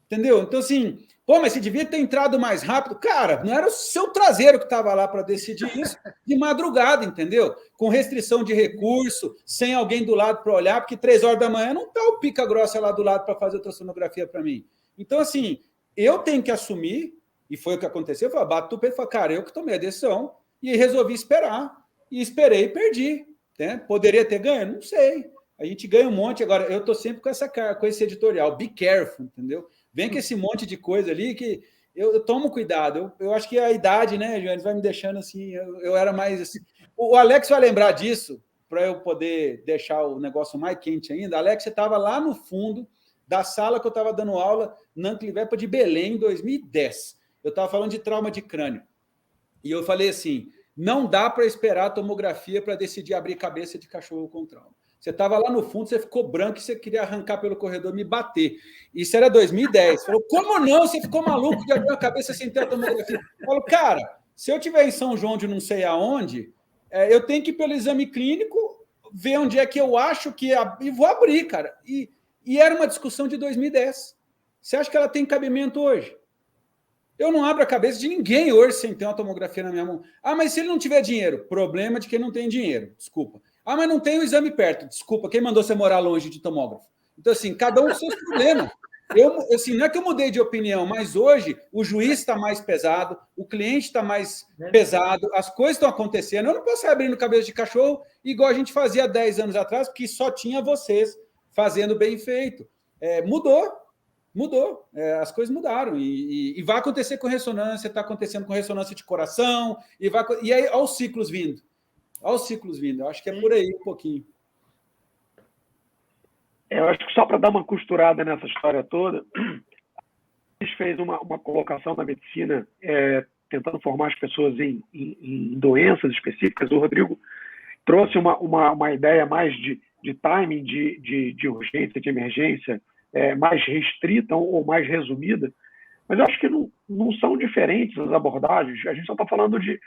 Entendeu? Então, assim, pô, mas você devia ter entrado mais rápido. Cara, não era o seu traseiro que estava lá para decidir isso de madrugada, entendeu? Com restrição de recurso, sem alguém do lado para olhar, porque 3 horas da manhã não está o pica grossa lá do lado para fazer ultrassonografia para mim. Então, assim, eu tenho que assumir, e foi o que aconteceu, eu falei, bato o peito e falei, cara, eu que tomei a decisão, e resolvi esperar. E esperei e perdi. Né? Poderia ter ganho? Não sei. A gente ganha um monte. Agora, eu estou sempre com esse editorial. Be careful, entendeu? Vem com esse monte de coisa ali que eu tomo cuidado. Eu acho que a idade, né, Joanes, vai me deixando assim. Eu era mais assim. O Alex vai lembrar disso, para eu poder deixar o negócio mais quente ainda. Alex, você estava lá no fundo da sala que eu estava dando aula na Anclivepa de Belém, em 2010. Eu estava falando de trauma de crânio. E eu falei assim, não dá para esperar a tomografia para decidir abrir cabeça de cachorro com trauma. Você estava lá no fundo, você ficou branco e você queria arrancar pelo corredor e me bater. Isso era 2010. Falou, como não? Você ficou maluco de abrir a cabeça sem ter a tomografia? Eu falo, cara, se eu estiver em São João de não sei aonde, eu tenho que ir pelo exame clínico, ver onde é que eu acho que... E vou abrir, cara. E era uma discussão de 2010. Você acha que ela tem cabimento hoje? Eu não abro a cabeça de ninguém hoje sem ter uma tomografia na minha mão. Ah, mas se ele não tiver dinheiro? Problema de quem não tem dinheiro. Desculpa. Ah, mas não tem o exame perto. Desculpa, quem mandou você morar longe de tomógrafo? Então, assim, cada um com seus problemas. Assim, não é que eu mudei de opinião, mas hoje o juiz está mais pesado, o cliente está mais pesado, as coisas estão acontecendo. Eu não posso sair abrindo cabeça de cachorro igual a gente fazia 10 anos atrás, porque só tinha vocês fazendo bem feito. Mudou. As coisas mudaram. E vai acontecer com ressonância, está acontecendo com ressonância de coração, e aí, olha os ciclos vindo. Eu acho que é por aí um pouquinho. Eu acho que só para dar uma costurada nessa história toda, a gente fez uma colocação na medicina tentando formar as pessoas em doenças específicas. O Rodrigo trouxe uma ideia mais de timing, de urgência, de emergência, mais restrita ou mais resumida, mas eu acho que não são diferentes as abordagens. A gente só está falando de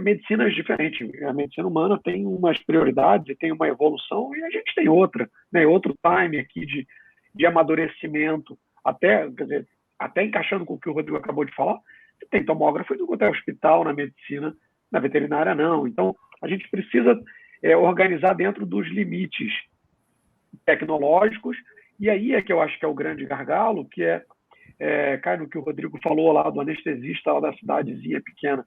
medicinas diferentes. A medicina humana tem umas prioridades, tem uma evolução, e a gente tem outra, né? Outro time aqui de amadurecimento, quer dizer, até encaixando com o que o Rodrigo acabou de falar. Você tem tomógrafo em qualquer hospital, na medicina, na veterinária não. Então, a gente precisa organizar dentro dos limites tecnológicos, e aí é que eu acho que é o grande gargalo, que cai no que o Rodrigo falou lá do anestesista lá da cidadezinha pequena,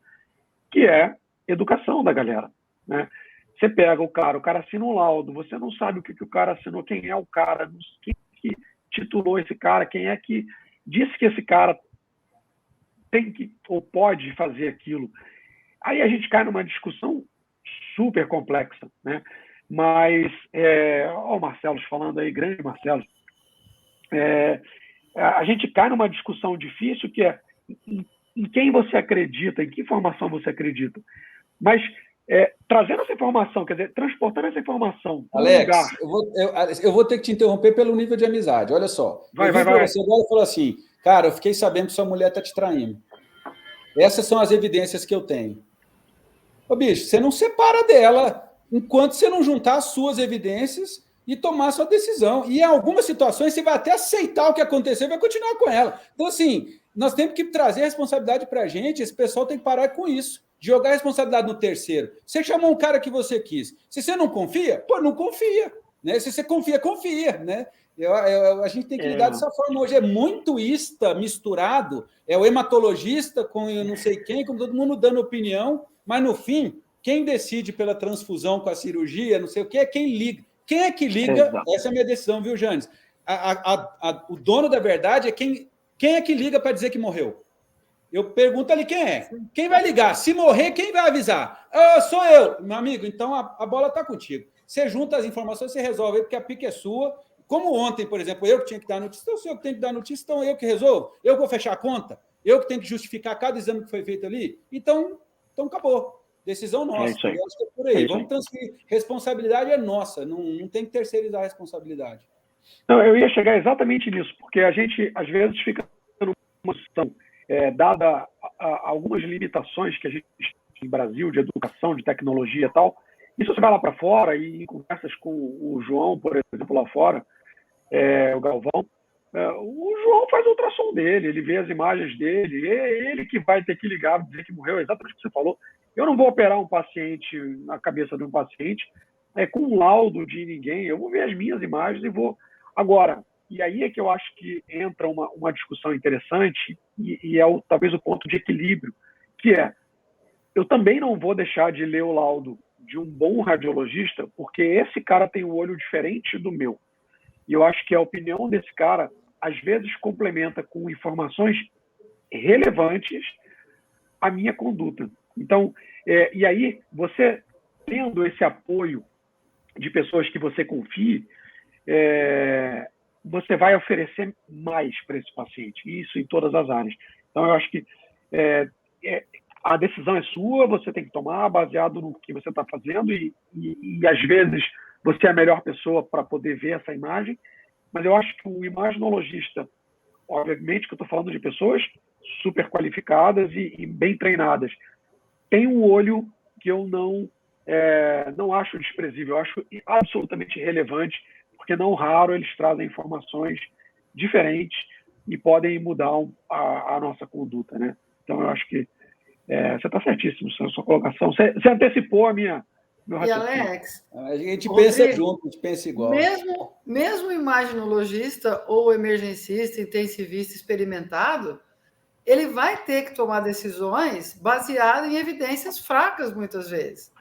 que é educação da galera, né? Você pega o cara assina um laudo, você não sabe o que o cara assinou, quem é o cara, quem que titulou esse cara, quem é que disse que esse cara tem que ou pode fazer aquilo. Aí a gente cai numa discussão super complexa, né? Mas, o Marcelo falando aí, grande Marcelo, a gente cai numa discussão difícil que é em quem você acredita, em que informação você acredita. Mas trazendo essa informação, quer dizer, transportando essa informação para um lugar... eu vou ter que te interromper pelo nível de amizade. Olha só. Vai. Você agora falou assim, cara, eu fiquei sabendo que sua mulher está te traindo. Essas são as evidências que eu tenho. Ô, bicho, você não separa dela enquanto você não juntar as suas evidências e tomar a sua decisão. E em algumas situações você vai até aceitar o que aconteceu e vai continuar com ela. Então, assim, nós temos que trazer a responsabilidade para a gente, esse pessoal tem que parar com isso, de jogar a responsabilidade no terceiro. Você chamou um cara que você quis. Se você não confia, não confia. Né? Se você confia, né? A gente tem que lidar dessa forma. Hoje é muito misturado, é o hematologista com eu não sei quem, com todo mundo dando opinião, mas no fim, quem decide pela transfusão com a cirurgia, não sei o que, é quem liga. Quem é que liga? Exato. Essa é a minha decisão, viu, Janes? O dono da verdade é quem é que liga para dizer que morreu. Eu pergunto ali quem é. Quem vai ligar? Se morrer, quem vai avisar? Sou eu. Meu amigo, então a bola está contigo. Você junta as informações, você resolve, porque a pica é sua. Como ontem, por exemplo, eu que tinha que dar notícia, então sou eu que tenho que dar notícia, então eu que resolvo. Eu que vou fechar a conta. Eu que tenho que justificar cada exame que foi feito ali. Então acabou. Decisão nossa. Eu acho que é por aí. Vamos transferir. Responsabilidade é nossa. Não tem que terceirizar a responsabilidade. Não, eu ia chegar exatamente nisso, porque a gente, às vezes, fica numa situação, dada algumas limitações que a gente tem no Brasil, de educação, de tecnologia e tal. Isso você vai lá para fora e em conversas com o João, por exemplo, lá fora, o Galvão, o João faz o ultrassom dele, ele vê as imagens dele, é ele que vai ter que ligar, dizer que morreu, exatamente o que você falou. Eu não vou operar um paciente na cabeça de um paciente com um laudo de ninguém, eu vou ver as minhas imagens e vou... Agora, e aí é que eu acho que entra uma discussão interessante e talvez o ponto de equilíbrio, que eu também não vou deixar de ler o laudo de um bom radiologista, porque esse cara tem um olho diferente do meu. E eu acho que a opinião desse cara, às vezes, complementa com informações relevantes à minha conduta. Então, e aí, você tendo esse apoio de pessoas que você confie, você vai oferecer mais para esse paciente, isso em todas as áreas. Então, eu acho que a decisão é sua, você tem que tomar baseado no que você está fazendo e às vezes, você é a melhor pessoa para poder ver essa imagem, mas eu acho que o imaginologista, obviamente que eu estou falando de pessoas super qualificadas e bem treinadas, tem um olho que eu não acho desprezível, eu acho absolutamente relevante, porque não raro eles trazem informações diferentes e podem mudar a nossa conduta, né? Então, eu acho que você está certíssimo na sua colocação. Você antecipou meu raciocínio. E, Alex, a gente pensa junto, a gente pensa igual. Mesmo imaginologista ou emergencista, intensivista experimentado, ele vai ter que tomar decisões baseadas em evidências fracas, muitas vezes.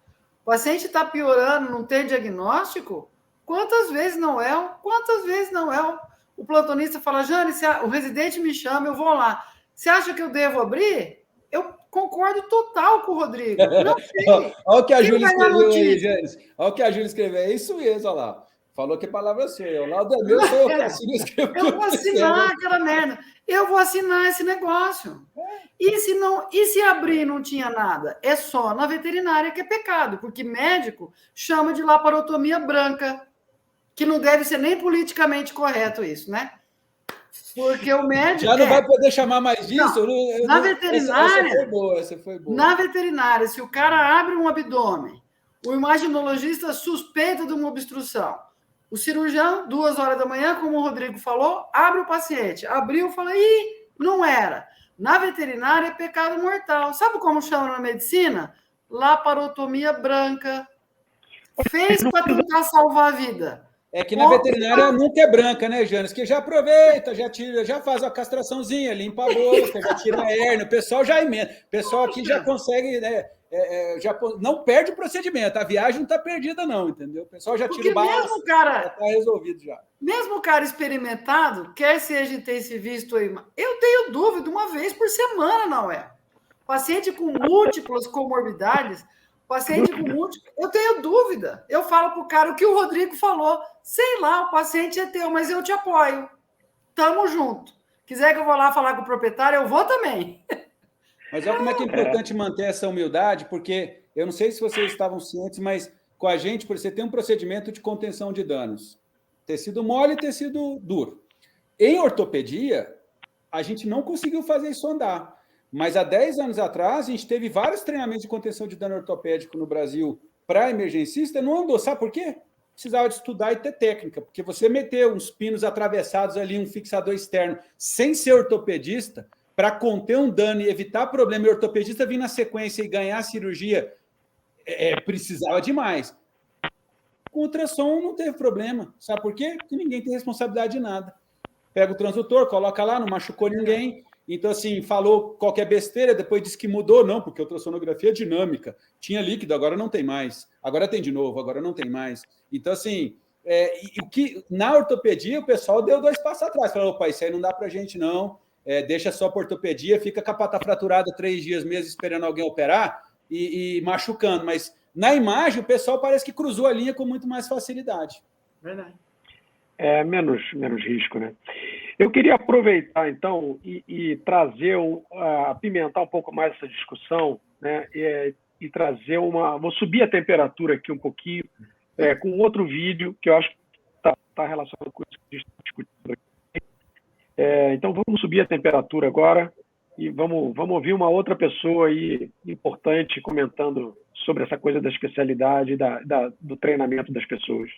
O paciente está piorando, não tem diagnóstico, quantas vezes não é? O plantonista fala, Jane, o residente me chama, eu vou lá. Você acha que eu devo abrir? Eu concordo total com o Rodrigo. Não sei. Olha o que a Júlia escreveu aí, Jane. Olha o que a Júlia escreveu. É isso mesmo, olha lá. Falou que a palavra é sua. O laudo é meu, eu assino isso que eu Eu vou assinar aquela merda. Eu vou assinar esse negócio. E se abrir e não tinha nada? É só na veterinária que é pecado, porque médico chama de laparotomia branca, que não deve ser nem politicamente correto isso, né? Porque o médico... Já não vai poder chamar mais disso? Na veterinária... Essa foi boa. Na veterinária, se o cara abre um abdômen, o imaginologista suspeita de uma obstrução, o cirurgião, 2 horas da manhã, como o Rodrigo falou, abre o paciente. Abriu, fala, não era. Na veterinária é pecado mortal. Sabe como chama na medicina? Laparotomia branca. Fez para tentar salvar a vida. É que na veterinária nunca é branca, né, Janes? Que já aproveita, já tira, já faz a castraçãozinha, limpa a boca, já tira a hérnia. O pessoal já emenda. O pessoal aqui já consegue, né? Já não perde o procedimento. A viagem não está perdida, não, entendeu? O pessoal já tira o básico, já está resolvido já. Mesmo o cara experimentado, quer seja intensivista ou... Eu tenho dúvida uma vez por semana, não é? Paciente com múltiplas comorbidades, eu tenho dúvida. Eu falo para o cara o que o Rodrigo falou. Sei lá, o paciente é teu, mas eu te apoio. Tamo junto. Quiser que eu vou lá falar com o proprietário, eu vou também. Mas olha como é que é importante manter essa humildade, porque eu não sei se vocês estavam cientes, mas com a gente, por você tem um procedimento de contenção de danos. Tecido mole e tecido duro. Em ortopedia, a gente não conseguiu fazer isso andar. Mas há 10 anos atrás, a gente teve vários treinamentos de contenção de dano ortopédico no Brasil para emergencista, não andou. Sabe por quê? Precisava de estudar e ter técnica, porque você meter uns pinos atravessados ali, um fixador externo, sem ser ortopedista, para conter um dano e evitar problema, e o ortopedista vir na sequência e ganhar a cirurgia, precisava demais. Com o ultrassom não teve problema. Sabe por quê? Porque ninguém tem responsabilidade de nada. Pega o transdutor, coloca lá, não machucou ninguém. Então, assim, falou qualquer besteira, depois disse que mudou, não, porque a ultrassonografia é dinâmica. Tinha líquido, agora não tem mais. Agora tem de novo, agora não tem mais. Então, assim, o que na ortopedia o pessoal deu 2 passos atrás. Falou, opa, isso aí não dá pra gente, não. Deixa só para ortopedia, fica com a pata fraturada 3 dias mesmo esperando alguém operar e machucando. Mas na imagem o pessoal parece que cruzou a linha com muito mais facilidade. Verdade. Menos risco, né? Eu queria aproveitar, então, e trazer, apimentar um pouco mais essa discussão, né? E trazer vou subir a temperatura aqui um pouquinho, com outro vídeo, que eu acho que está relacionado com isso que a gente está discutindo aqui. Então, vamos subir a temperatura agora e vamos ouvir uma outra pessoa aí importante comentando sobre essa coisa da especialidade, do treinamento das pessoas.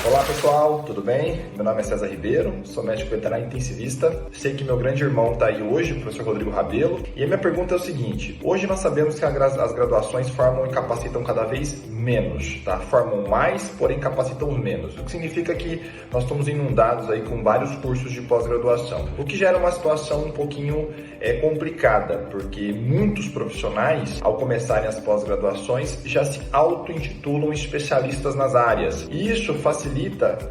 Olá pessoal, tudo bem? Meu nome é César Ribeiro, sou médico veterinário intensivista. Sei que meu grande irmão está aí hoje, o professor Rodrigo Rabelo. E a minha pergunta é o seguinte: hoje nós sabemos que as graduações formam e capacitam cada vez menos, tá? Formam mais, porém capacitam menos. O que significa que nós estamos inundados aí com vários cursos de pós-graduação. O que gera uma situação um pouquinho complicada, porque muitos profissionais, ao começarem as pós-graduações, já se auto-intitulam especialistas nas áreas. E isso facilita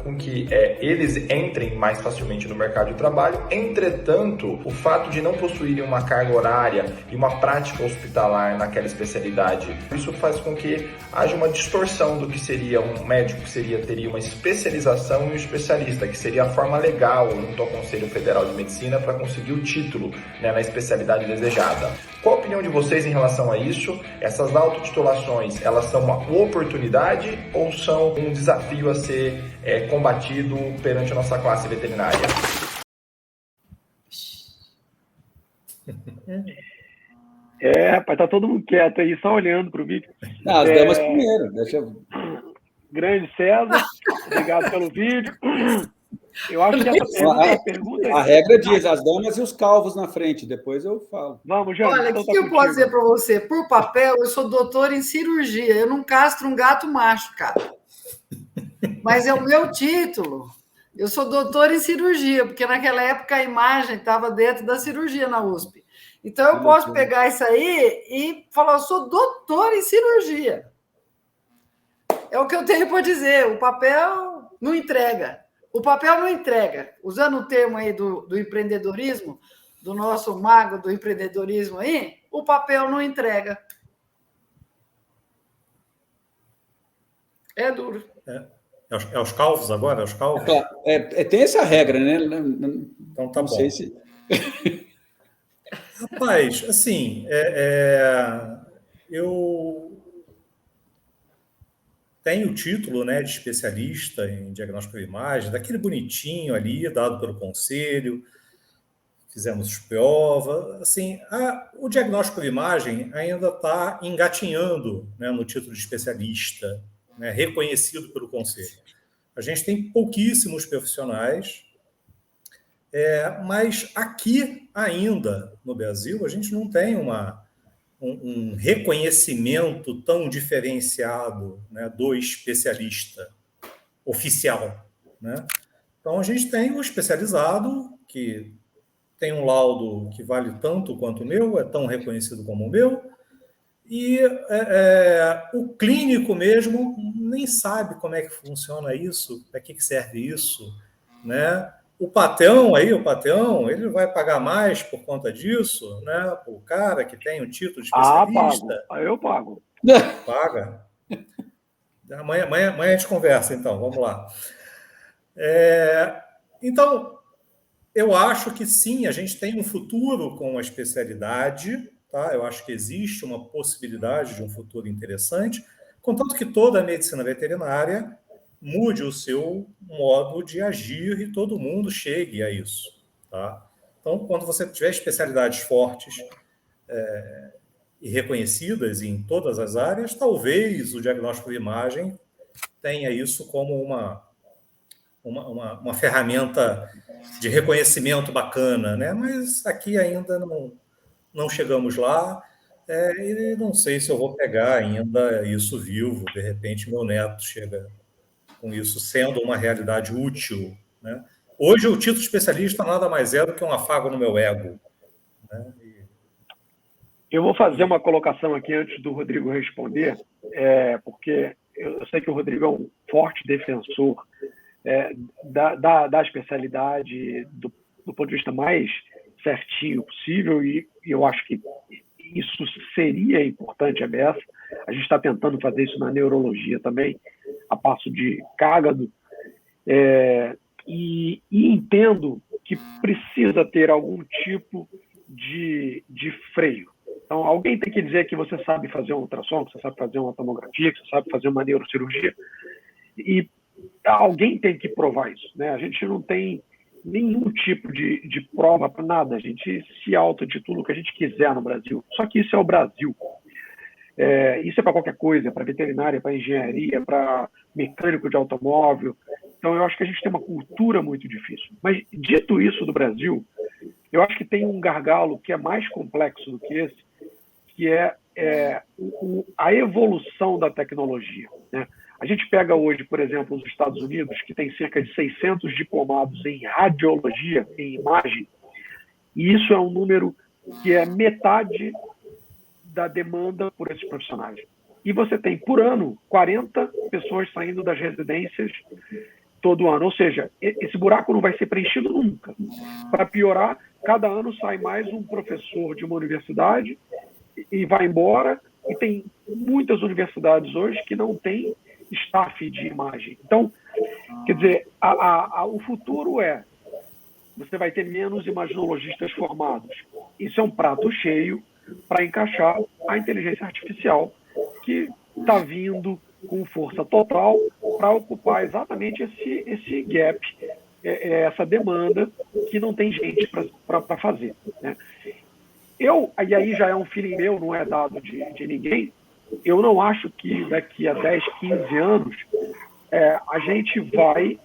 com que eles entrem mais facilmente no mercado de trabalho. Entretanto, o fato de não possuírem uma carga horária e uma prática hospitalar naquela especialidade, isso faz com que haja uma distorção do que seria um médico, que teria uma especialização e um especialista, que seria a forma legal junto ao Conselho Federal de Medicina para conseguir o título, né, na especialidade desejada. Qual a opinião de vocês em relação a isso? Essas autotitulações, elas são uma oportunidade ou são um desafio a ser combatido perante a nossa classe veterinária? Rapaz, tá todo mundo quieto aí, só olhando para o vídeo. Não, as damas primeiro. Grande César, obrigado pelo vídeo. Eu acho que essa pergunta... A regra diz, as damas e os calvos na frente, depois eu falo. Vamos, Jânio. Olha, o que eu posso dizer para você? Por papel, eu sou doutor em cirurgia, eu não castro um gato macho, cara. Mas é o meu título. Eu sou doutor em cirurgia, porque naquela época a imagem estava dentro da cirurgia na USP. Então eu posso pegar isso aí e falar, eu sou doutor em cirurgia. É o que eu tenho para dizer. O papel não entrega. O papel não entrega. Usando o termo aí do empreendedorismo, do nosso mago do empreendedorismo aí, o papel não entrega. É duro. É os calvos agora? É os calvos? Tem essa regra, né? Então tá não bom. sei se... Rapaz, assim, eu tenho o título, né, de especialista em diagnóstico de imagem, daquele bonitinho ali, dado pelo conselho, fizemos prova. Assim, o diagnóstico de imagem ainda está engatinhando, né, no título de especialista, né, reconhecido pelo conselho. A gente tem pouquíssimos profissionais, mas aqui ainda no Brasil a gente não tem um reconhecimento tão diferenciado, né, do especialista oficial, né? Então a gente tem o especializado, que tem um laudo que vale tanto quanto o meu, é tão reconhecido como o meu, e o clínico mesmo nem sabe como é que funciona isso, para que serve isso, né? O patrão, ele vai pagar mais por conta disso, né? O cara que tem o título de especialista. Pago. Eu pago. Paga. Amanhã a gente conversa, então, vamos lá. Então, eu acho que sim, a gente tem um futuro com a especialidade, tá? Eu acho que existe uma possibilidade de um futuro interessante, contanto que toda a medicina veterinária mude o seu modo de agir e todo mundo chegue a isso, tá? Então, quando você tiver especialidades fortes e reconhecidas em todas as áreas, talvez o diagnóstico de imagem tenha isso como uma ferramenta de reconhecimento bacana, né? Mas aqui ainda não chegamos lá, e não sei se eu vou pegar ainda isso vivo. De repente, meu neto chega com isso sendo uma realidade útil, né? Hoje, o título de especialista nada mais é do que um afago no meu ego, né? Eu vou fazer uma colocação aqui antes do Rodrigo responder, porque eu sei que o Rodrigo é um forte defensor da especialidade do ponto de vista mais certinho possível, e eu acho que isso seria importante, a beça. A gente está tentando fazer isso na neurologia também, a passo de cágado, e entendo que precisa ter algum tipo de freio. Então, alguém tem que dizer que você sabe fazer um ultrassom, que você sabe fazer uma tomografia, que você sabe fazer uma neurocirurgia, e alguém tem que provar isso, né? A gente não tem nenhum tipo de prova para nada, a gente se auto-intitula o que a gente quiser no Brasil, só que isso é o Brasil. Isso é para qualquer coisa, para veterinária, para engenharia, para mecânico de automóvel. Então, eu acho que a gente tem uma cultura muito difícil. Mas, dito isso do Brasil, eu acho que tem um gargalo que é mais complexo do que esse, que é a evolução da tecnologia, né? A gente pega hoje, por exemplo, os Estados Unidos, que tem cerca de 600 diplomados em radiologia, em imagem, e isso é um número que é metade da demanda por esses profissionais. E você tem, por ano, 40 pessoas saindo das residências todo ano. Ou seja, esse buraco não vai ser preenchido nunca. Para piorar, cada ano sai mais um professor de uma universidade e vai embora, e tem muitas universidades hoje que não têm staff de imagem. Então, quer dizer, o futuro você vai ter menos imaginologistas formados. Isso é um prato cheio para encaixar a inteligência artificial, que está vindo com força total para ocupar exatamente esse gap, essa demanda que não tem gente para fazer, né? E aí já é um feeling meu, não é dado de ninguém, eu não acho que daqui a 10, 15 anos a gente vai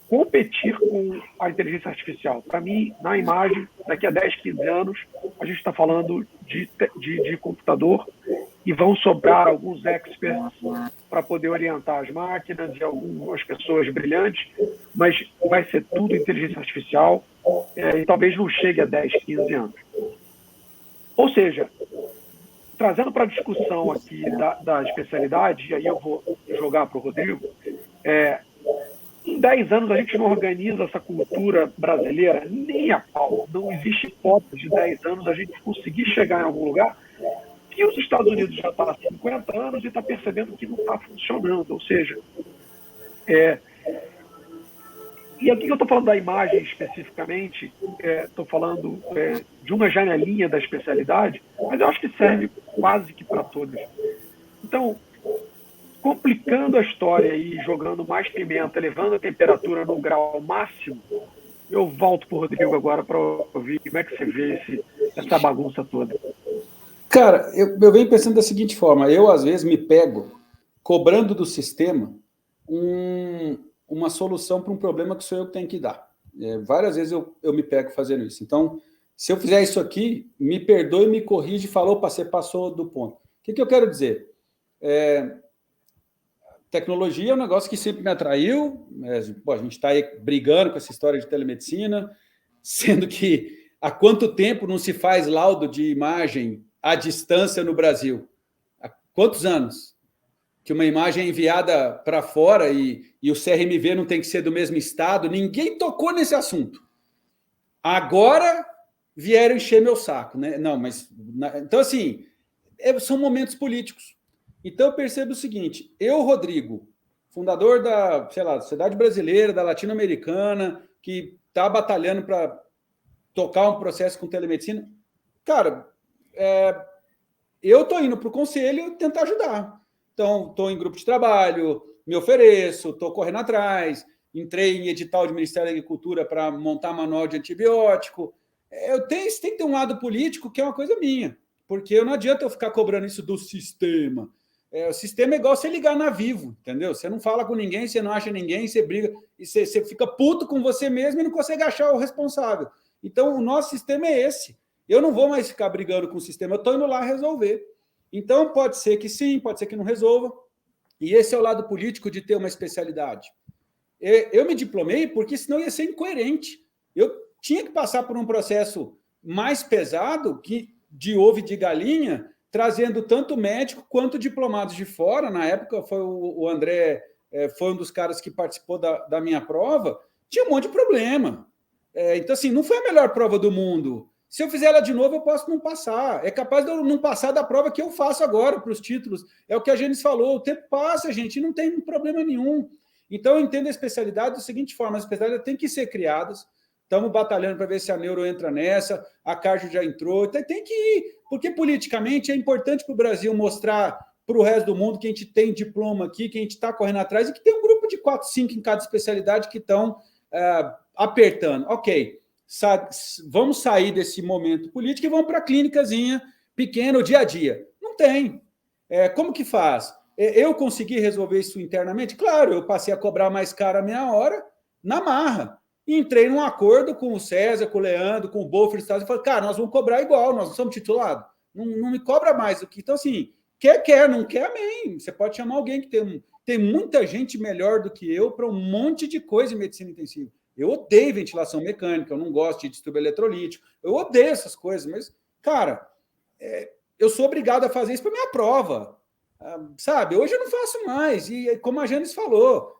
competir com a inteligência artificial. Para mim, na imagem, daqui a 10, 15 anos, a gente está falando de computador, e vão sobrar alguns experts para poder orientar as máquinas e algumas pessoas brilhantes, mas vai ser tudo inteligência artificial, e talvez não chegue a 10, 15 anos. Ou seja, trazendo para a discussão aqui da especialidade, e aí eu vou jogar para o Rodrigo, em 10 anos a gente não organiza essa cultura brasileira? Nem a pau. Não existe hipótese de 10 anos a gente conseguir chegar em algum lugar. E os Estados Unidos já está há 50 anos e está percebendo que não está funcionando. Ou seja, e aqui eu estou falando da imagem especificamente, estou falando de uma janelinha da especialidade, mas eu acho que serve quase que para todas. Então, complicando a história e jogando mais pimenta, elevando a temperatura no grau máximo, eu volto para o Rodrigo agora para ouvir como é que você vê essa bagunça toda. Cara, eu venho pensando da seguinte forma, eu às vezes me pego cobrando do sistema uma solução para um problema que sou eu que tenho que dar. Várias vezes eu me pego fazendo isso. Então, se eu fizer isso aqui, me perdoe, me corrige, falou, você passou do ponto. O que eu quero dizer? Tecnologia é um negócio que sempre me atraiu. A gente está aí brigando com essa história de telemedicina, sendo que há quanto tempo não se faz laudo de imagem à distância no Brasil? Há quantos anos? Que uma imagem é enviada para fora e o CRMV não tem que ser do mesmo estado, ninguém tocou nesse assunto. Agora vieram encher meu saco, né? Não, mas... Então, assim, são momentos políticos. Então, eu percebo o seguinte, eu, Rodrigo, fundador da, Sociedade Brasileira, da Latino-Americana, que está batalhando para tocar um processo com telemedicina, cara, eu estou indo para o conselho tentar ajudar. Então, estou em grupo de trabalho, me ofereço, estou correndo atrás, entrei em edital de Ministério da Agricultura para montar manual de antibiótico. Tem que ter um lado político que é uma coisa minha, porque não adianta eu ficar cobrando isso do sistema. O sistema é igual você ligar na Vivo, entendeu? Você não fala com ninguém, você não acha ninguém, você briga, e você fica puto com você mesmo e não consegue achar o responsável. Então, o nosso sistema é esse. Eu não vou mais ficar brigando com o sistema, eu estou indo lá resolver. Então, pode ser que sim, pode ser que não resolva. E esse é o lado político de ter uma especialidade. Eu me diplomei porque senão ia ser incoerente. Eu tinha que passar por um processo mais pesado que de ovo e de galinha, trazendo tanto médico quanto diplomados de fora. Na época, foi o André, foi um dos caras que participou da minha prova. Tinha um monte de problema. Então, assim, não foi a melhor prova do mundo. Se eu fizer ela de novo, eu posso não passar. É capaz de eu não passar da prova que eu faço agora para os títulos. É o que a Gênesis falou. O tempo passa, gente, e não tem problema nenhum. Então, eu entendo a especialidade da seguinte forma. As especialidades têm que ser criadas. Estamos batalhando para ver se a neuro entra nessa. A cardio já entrou. Tem que ir. Porque, politicamente, é importante para o Brasil mostrar para o resto do mundo que a gente tem diploma aqui, que a gente está correndo atrás e que tem um grupo de 4, 5 em cada especialidade que estão apertando. Ok. Vamos sair desse momento político e vamos para a clínicazinha pequena, o dia a dia. Não tem. Como que faz? Eu consegui resolver isso internamente? Claro, eu passei a cobrar mais caro a minha hora na marra. E entrei num acordo com o César, com o Leandro, com o Bolfer, e falei, cara, nós vamos cobrar igual, nós não somos titulados. Não me cobra mais do que... Então, assim, quer, não quer, amém. Você pode chamar alguém que tem muita gente melhor do que eu para um monte de coisa em medicina intensiva. Eu odeio ventilação mecânica, eu não gosto de distúrbio eletrolítico, eu odeio essas coisas, mas, cara, eu sou obrigado a fazer isso para minha prova, sabe? Hoje eu não faço mais, e como a Gênesis falou,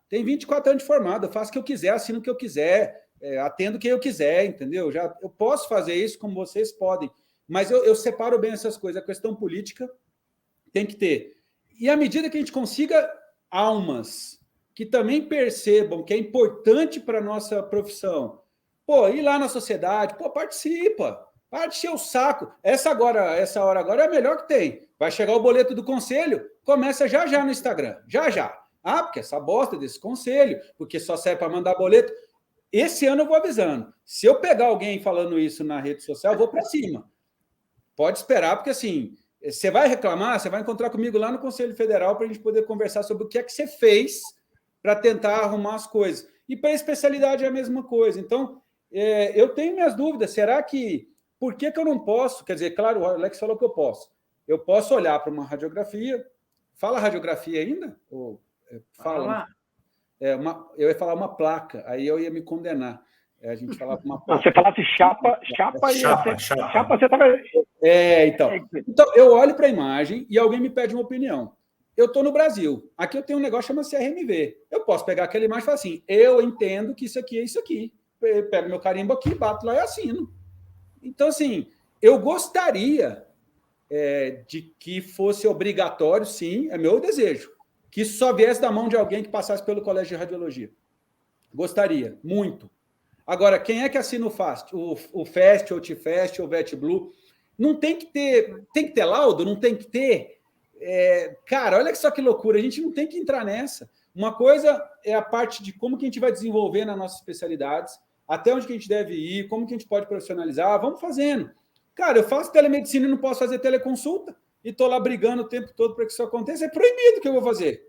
tem 24 anos de formado, eu faço o que eu quiser, assino o que eu quiser, atendo quem eu quiser, entendeu? Eu posso fazer isso como vocês podem, mas eu separo bem essas coisas, a questão política tem que ter. E à medida que a gente consiga almas que também percebam que é importante para a nossa profissão. Ir lá na sociedade, participa, para de encher o saco. Essa hora agora é a melhor que tem. Vai chegar o boleto do conselho, começa já no Instagram, já. Porque essa bosta desse conselho, porque só serve para mandar boleto. Esse ano eu vou avisando. Se eu pegar alguém falando isso na rede social, eu vou para cima. Pode esperar, porque assim, você vai reclamar, você vai encontrar comigo lá no Conselho Federal para a gente poder conversar sobre o que é que você fez para tentar arrumar as coisas. E para a especialidade é a mesma coisa. Então, eu tenho minhas dúvidas. Será que... Por que eu não posso? Quer dizer, claro, o Alex falou que eu posso. Eu posso olhar para uma radiografia. Fala radiografia ainda? Fala. Eu ia falar uma placa, aí eu ia me condenar. A gente falava uma placa. Você falasse chapa você estava... Então, eu olho para a imagem e alguém me pede uma opinião. eu estou no Brasil. Aqui eu tenho um negócio chamado CRMV. Eu posso pegar aquela imagem e falar assim, eu entendo que isso aqui é isso aqui. Eu pego meu carimbo aqui, bato lá e assino. Então, assim, eu gostaria de que fosse obrigatório, sim, é meu desejo, que isso só viesse da mão de alguém que passasse pelo Colégio de Radiologia. Gostaria, muito. Agora, quem é que assina o FAST? O FAST, ou o TFAST, ou o VetBlue? Não tem que ter laudo? Não tem que ter? Cara, olha só que loucura, a gente não tem que entrar nessa. Uma coisa é a parte de como que a gente vai desenvolver nas nossas especialidades, até onde que a gente deve ir, como que a gente pode profissionalizar, vamos fazendo. Cara, eu faço telemedicina e não posso fazer teleconsulta, e estou lá brigando o tempo todo para que isso aconteça, é proibido o que eu vou fazer.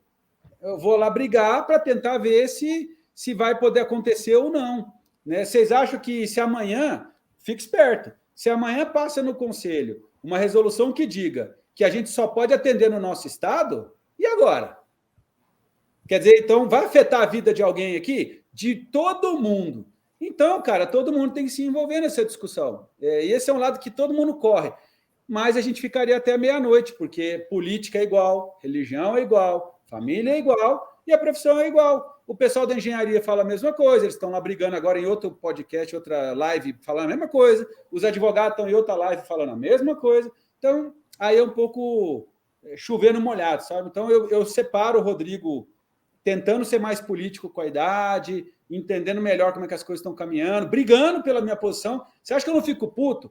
Eu vou lá brigar para tentar ver se vai poder acontecer ou não. Né? Vocês acham que se amanhã, fique esperto, se amanhã passa no conselho uma resolução que diga que a gente só pode atender no nosso estado, e agora? Quer dizer, então, vai afetar a vida de alguém aqui? De todo mundo. Então, cara, todo mundo tem que se envolver nessa discussão. E esse é um lado que todo mundo corre. Mas a gente ficaria até meia-noite, porque política é igual, religião é igual, família é igual e a profissão é igual. O pessoal da engenharia fala a mesma coisa, eles estão lá brigando agora em outro podcast, outra live, falando a mesma coisa. Os advogados estão em outra live falando a mesma coisa. Então, aí é um pouco chovendo molhado, sabe? Então, eu separo o Rodrigo tentando ser mais político com a idade, entendendo melhor como é que as coisas estão caminhando, brigando pela minha posição. Você acha que eu não fico puto?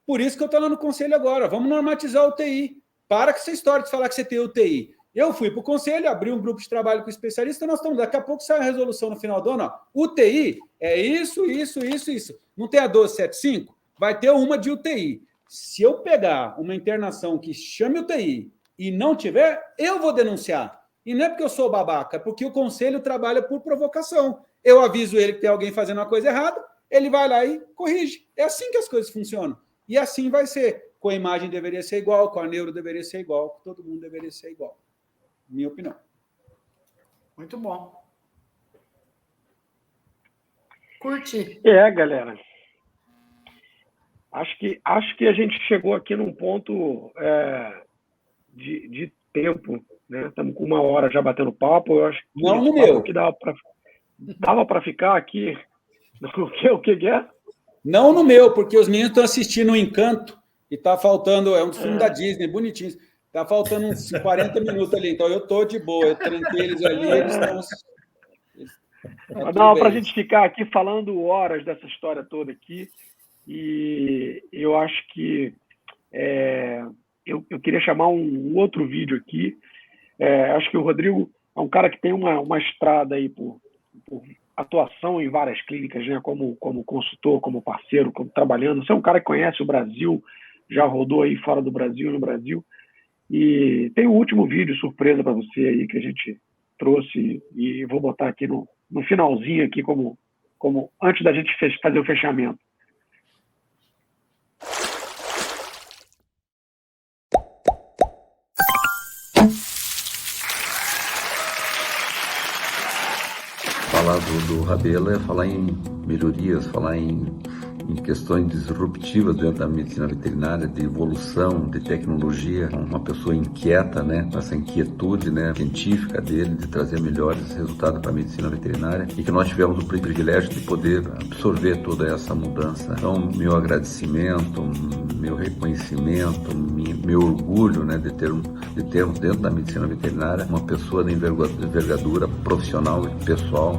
Por isso que eu estou lá no conselho agora. Vamos normatizar a UTI. Para com essa história de falar que você tem UTI. Eu fui para o conselho, abri um grupo de trabalho com especialistas, nós estamos, daqui a pouco sai a resolução no final do ano. Ó, UTI é isso. Não tem a 1275? Vai ter uma de UTI. Se eu pegar uma internação que chame UTI e não tiver, eu vou denunciar. E não é porque eu sou babaca, é porque o conselho trabalha por provocação. Eu aviso ele que tem alguém fazendo uma coisa errada, ele vai lá e corrige. É assim que as coisas funcionam. E assim vai ser. Com a imagem deveria ser igual, com a neuro deveria ser igual, com todo mundo deveria ser igual. Minha opinião. Muito bom. Curti. Galera. Acho que a gente chegou aqui num ponto de tempo, né? Estamos com 1 hora já batendo papo. Eu acho que não no meu. Que dava para ficar aqui. O que é? Não no meu, porque os meninos estão assistindo o Encanto e está faltando, é um filme da Disney, bonitinho. Está faltando uns 40 minutos ali, então eu estou de boa, eu tranquei eles ali, eles estão... Dá para a gente ficar aqui falando horas dessa história toda aqui, e eu acho que eu queria chamar um outro vídeo aqui. Acho que o Rodrigo é um cara que tem uma estrada aí por atuação em várias clínicas, né? Como consultor, como parceiro, como trabalhando. Você é um cara que conhece o Brasil, já rodou aí fora do Brasil, no Brasil. E tem o último vídeo surpresa para você aí que a gente trouxe e vou botar aqui no finalzinho aqui como antes da gente fazer o fechamento. Falar do Rabelo é falar em melhorias, falar em questões disruptivas dentro da medicina veterinária, de evolução, de tecnologia. Uma pessoa inquieta, né, com essa inquietude, né, científica dele, de trazer melhores resultados para a medicina veterinária, e que nós tivemos o privilégio de poder absorver toda essa mudança. Então, meu agradecimento, meu reconhecimento, meu orgulho, né, de termos dentro da medicina veterinária uma pessoa de envergadura profissional, pessoal,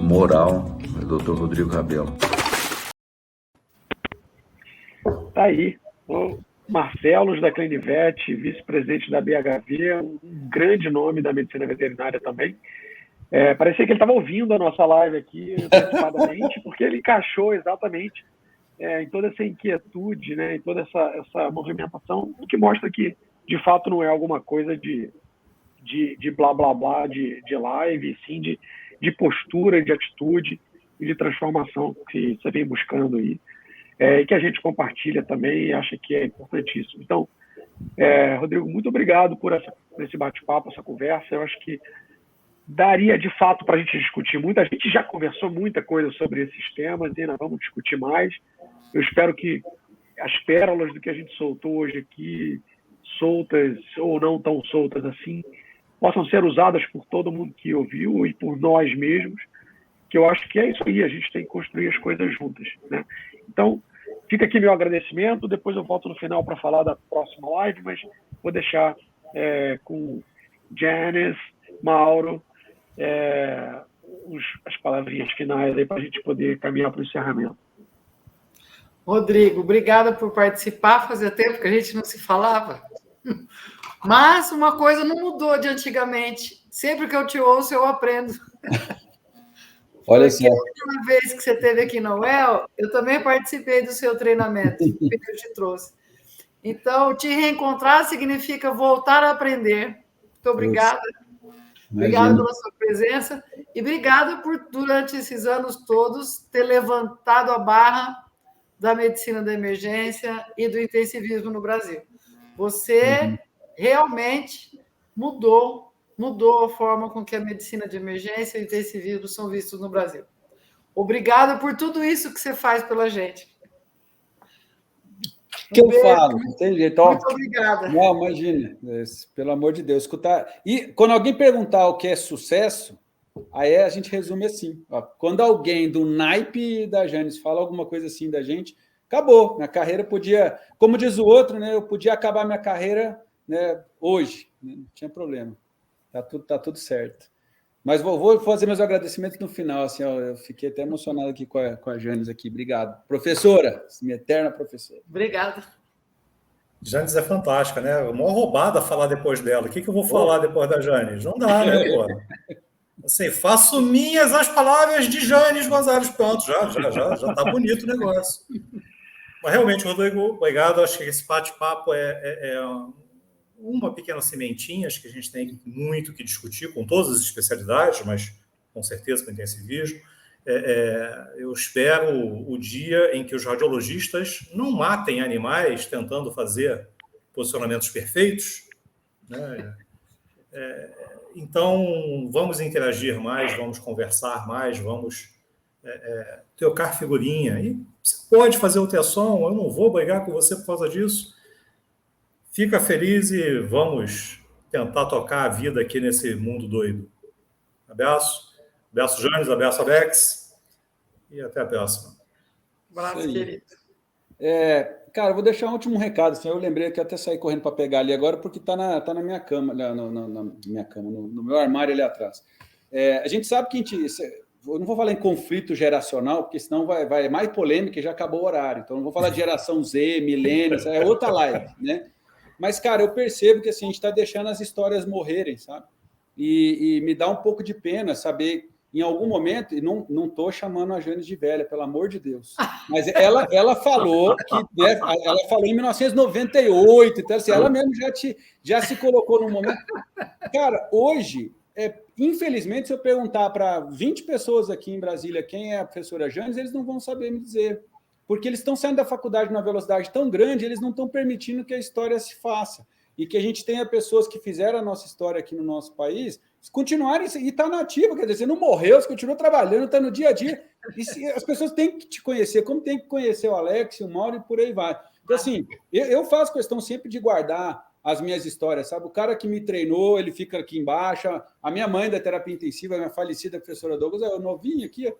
moral, o Dr. Rodrigo Rabelo. Tá aí, o Marcelos da Clinivet, vice-presidente da BHV, um grande nome da medicina veterinária também. Parecia que ele estava ouvindo a nossa live aqui antecipadamente, porque ele encaixou exatamente em toda essa inquietude, né, em toda essa movimentação, o que mostra que, de fato, não é alguma coisa de blá, blá, blá, de live, sim de postura, de atitude e de transformação que você vem buscando aí. E que a gente compartilha também e acha que é importantíssimo. Então, Rodrigo, muito obrigado por esse bate-papo, essa conversa. Eu acho que daria, de fato, para a gente discutir muito. A gente já conversou muita coisa sobre esses temas e ainda vamos discutir mais. Eu espero que as pérolas do que a gente soltou hoje aqui, soltas ou não tão soltas assim, possam ser usadas por todo mundo que ouviu e por nós mesmos, que eu acho que é isso aí, a gente tem que construir as coisas juntas, né? Então, fica aqui meu agradecimento, depois eu volto no final para falar da próxima live, mas vou deixar com Janice, Mauro, as palavrinhas finais aí para a gente poder caminhar para o encerramento. Rodrigo, obrigada por participar, fazia tempo que a gente não se falava. Mas uma coisa não mudou de antigamente. Sempre que eu te ouço, eu aprendo. Olha só. A última vez que você esteve aqui na UEL, eu também participei do seu treinamento, que eu te trouxe. Então, te reencontrar significa voltar a aprender. Muito obrigada. Obrigada pela sua presença e obrigada por, durante esses anos todos, ter levantado a barra da medicina da emergência e do intensivismo no Brasil. Você realmente mudou a forma com que a medicina de emergência e o intensivismo são vistos no Brasil. Obrigada por tudo isso que você faz pela gente. Que eu falo, não tem jeito. Muito obrigada. Não, imagina, pelo amor de Deus, escutar. E quando alguém perguntar o que é sucesso, aí a gente resume assim: ó, quando alguém do naipe da Janice fala alguma coisa assim da gente, acabou. Minha carreira podia, como diz o outro, né? Eu podia acabar minha carreira, né, hoje, né, não tinha problema. Tá tudo certo. Mas vou fazer meus agradecimentos no final. Assim, ó, eu fiquei até emocionado aqui com a Janice aqui. Obrigado. Professora, minha eterna professora. Obrigada. Janice é fantástica, né? Uma roubada falar depois dela. O que eu vou falar depois da Janice? Não dá, né, pô? Assim, faço minhas as palavras de Janice Gonzalez. Pronto, já tá bonito o negócio. Mas realmente, Rodrigo, obrigado. Acho que esse bate-papo é uma pequena sementinha, acho que a gente tem muito que discutir com todas as especialidades, mas com certeza com intensivismo. Eu espero o dia em que os radiologistas não matem animais tentando fazer posicionamentos perfeitos, né? Então, vamos interagir mais, vamos conversar mais, vamos trocar figurinha. E você pode fazer ultrassom, eu não vou brigar com você por causa disso. Fica feliz e vamos tentar tocar a vida aqui nesse mundo doido. Abraço. Abraço, Janice. Abraço, Alex. E até a próxima. Abraço, querido. Cara, eu vou deixar um último recado. Assim, eu lembrei que eu até saí correndo para pegar ali agora, porque está na minha cama, no meu armário ali atrás. A gente sabe que eu não vou falar em conflito geracional, porque senão vai mais polêmica e já acabou o horário. Então, não vou falar de geração Z, milênios, é outra live, né? Mas, cara, eu percebo que assim, a gente está deixando as histórias morrerem, sabe? E me dá um pouco de pena saber, em algum momento, e não estou chamando a Janice de velha, pelo amor de Deus, mas ela falou que, né, ela falou em 1998, então assim, ela mesmo já se colocou num momento. Cara, hoje, infelizmente, se eu perguntar para 20 pessoas aqui em Brasília quem é a professora Janice, eles não vão saber me dizer. Porque eles estão saindo da faculdade numa velocidade tão grande, eles não estão permitindo que a história se faça. E que a gente tenha pessoas que fizeram a nossa história aqui no nosso país, continuarem, e está nativa, quer dizer, você não morreu, você continua trabalhando, está no dia a dia. E as pessoas têm que te conhecer, como tem que conhecer o Alex, o Mauro e por aí vai. Então, assim, eu faço questão sempre de guardar as minhas histórias, sabe? O cara que me treinou, ele fica aqui embaixo, a minha mãe da terapia intensiva, a minha falecida professora Douglas, eu novinho aqui,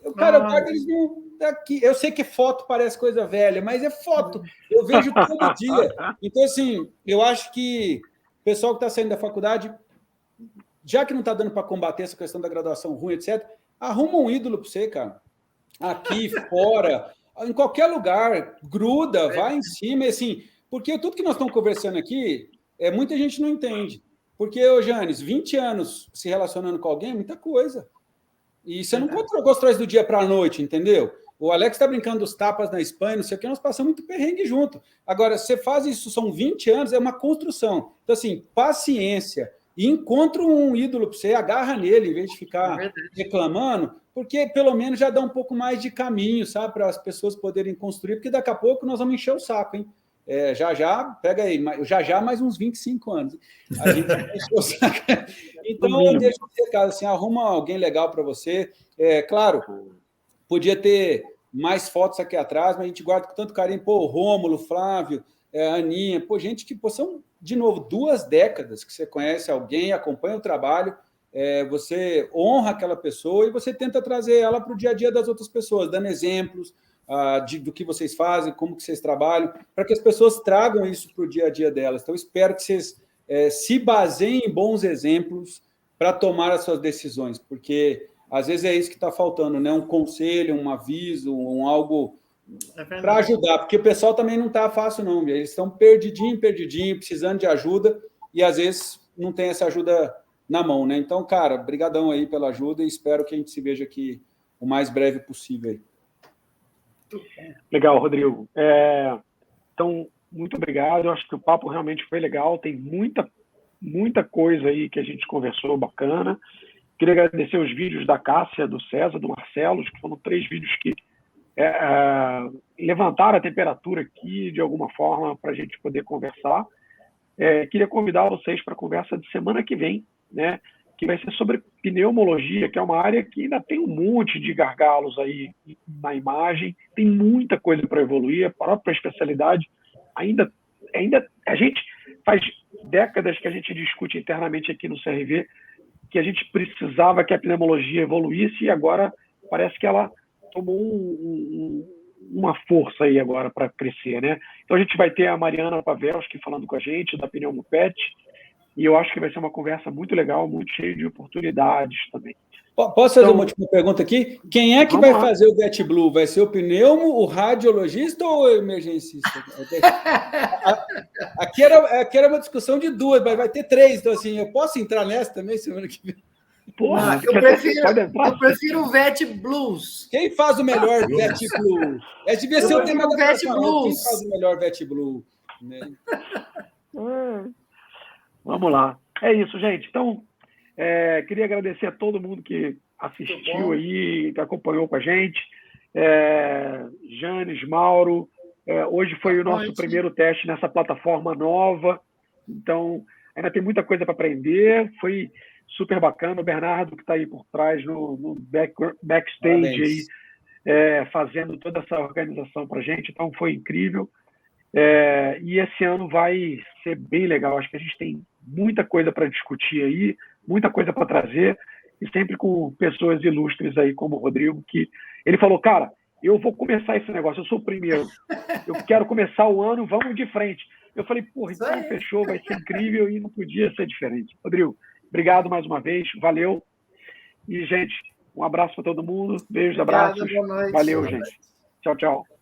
o cara, eles não daqui. Eu sei que foto parece coisa velha, mas é foto. Eu vejo todo dia. Então, assim, eu acho que o pessoal que está saindo da faculdade, já que não está dando para combater essa questão da graduação ruim, etc., arruma um ídolo para você, cara. Aqui, fora, em qualquer lugar, gruda, vai em cima, assim, porque tudo que nós estamos conversando aqui, muita gente não entende. Porque, Janice, 20 anos se relacionando com alguém é muita coisa. E você não constrói do dia para a noite, entendeu? O Alex está brincando dos tapas na Espanha, não sei o que, nós passamos muito perrengue junto. Agora, você faz isso, são 20 anos, é uma construção. Então, assim, paciência. E encontra um ídolo para você, agarra nele, em vez de ficar reclamando, porque pelo menos já dá um pouco mais de caminho, sabe? Para as pessoas poderem construir, porque daqui a pouco nós vamos encher o saco, hein? Pega aí, já mais uns 25 anos. A gente encheu o saco. Então, deixa eu recado, assim, arruma alguém legal para você. Claro, podia ter mais fotos aqui atrás, mas a gente guarda com tanto carinho. Pô, Rômulo, Flávio, Aninha, gente que são de novo, 2 décadas que você conhece alguém, acompanha o trabalho, você honra aquela pessoa e você tenta trazer ela para o dia a dia das outras pessoas, dando exemplos do que vocês fazem, como que vocês trabalham, para que as pessoas tragam isso para o dia a dia delas. Então, espero que vocês se baseiem em bons exemplos para tomar as suas decisões, porque às vezes é isso que está faltando, né? Um conselho, um aviso, algo para ajudar, porque o pessoal também não está fácil, não. Eles estão perdidinho, precisando de ajuda, e às vezes não tem essa ajuda na mão, né? Então, cara, brigadão aí pela ajuda e espero que a gente se veja aqui o mais breve possível aí. Legal, Rodrigo. Então, muito obrigado. Eu acho que o papo realmente foi legal. Tem muita coisa aí que a gente conversou bacana. Queria agradecer os vídeos da Cássia, do César, do Marcelo, que foram 3 vídeos que levantaram a temperatura aqui de alguma forma para a gente poder conversar. Queria convidar vocês para a conversa de semana que vem, né? Que vai ser sobre pneumologia, que é uma área que ainda tem um monte de gargalos aí na imagem, tem muita coisa para evoluir, a própria especialidade ainda a gente faz décadas que a gente discute internamente aqui no CRV que a gente precisava que a pneumologia evoluísse e agora parece que ela tomou uma força aí agora para crescer, né? Então a gente vai ter a Mariana Pavelski falando com a gente da Pneumopet e eu acho que vai ser uma conversa muito legal, muito cheia de oportunidades também. Posso fazer uma última pergunta aqui? Quem é que vai fazer o VetBlue? Vai ser o pneumo, o radiologista ou o emergencista? Aqui era uma discussão de 2, mas vai ter 3. Então, assim, eu posso entrar nessa também semana que vem? Porra, eu prefiro o VetBlues. Quem faz o melhor VetBlue? Devia ser o tema da VetBlues. Quem faz o melhor VetBlue? Né? Vamos lá. É isso, gente. Então, queria agradecer a todo mundo que assistiu aí, que acompanhou com a gente. Janes, Mauro. Hoje foi o nosso primeiro teste nessa plataforma nova. Então, ainda tem muita coisa para aprender. Foi super bacana. O Bernardo, que está aí por trás no backstage, aí, fazendo toda essa organização para a gente. Então, foi incrível. E esse ano vai ser bem legal. Acho que a gente tem muita coisa para discutir aí, muita coisa para trazer, e sempre com pessoas ilustres aí, como o Rodrigo, que ele falou, cara, eu vou começar esse negócio, eu sou o primeiro, eu quero começar o ano, vamos de frente. Eu falei, porra, então fechou, vai ser incrível, e não podia ser diferente. Rodrigo, obrigado mais uma vez, valeu. E, gente, um abraço para todo mundo, beijos, abraços. Valeu, gente. Tchau, tchau.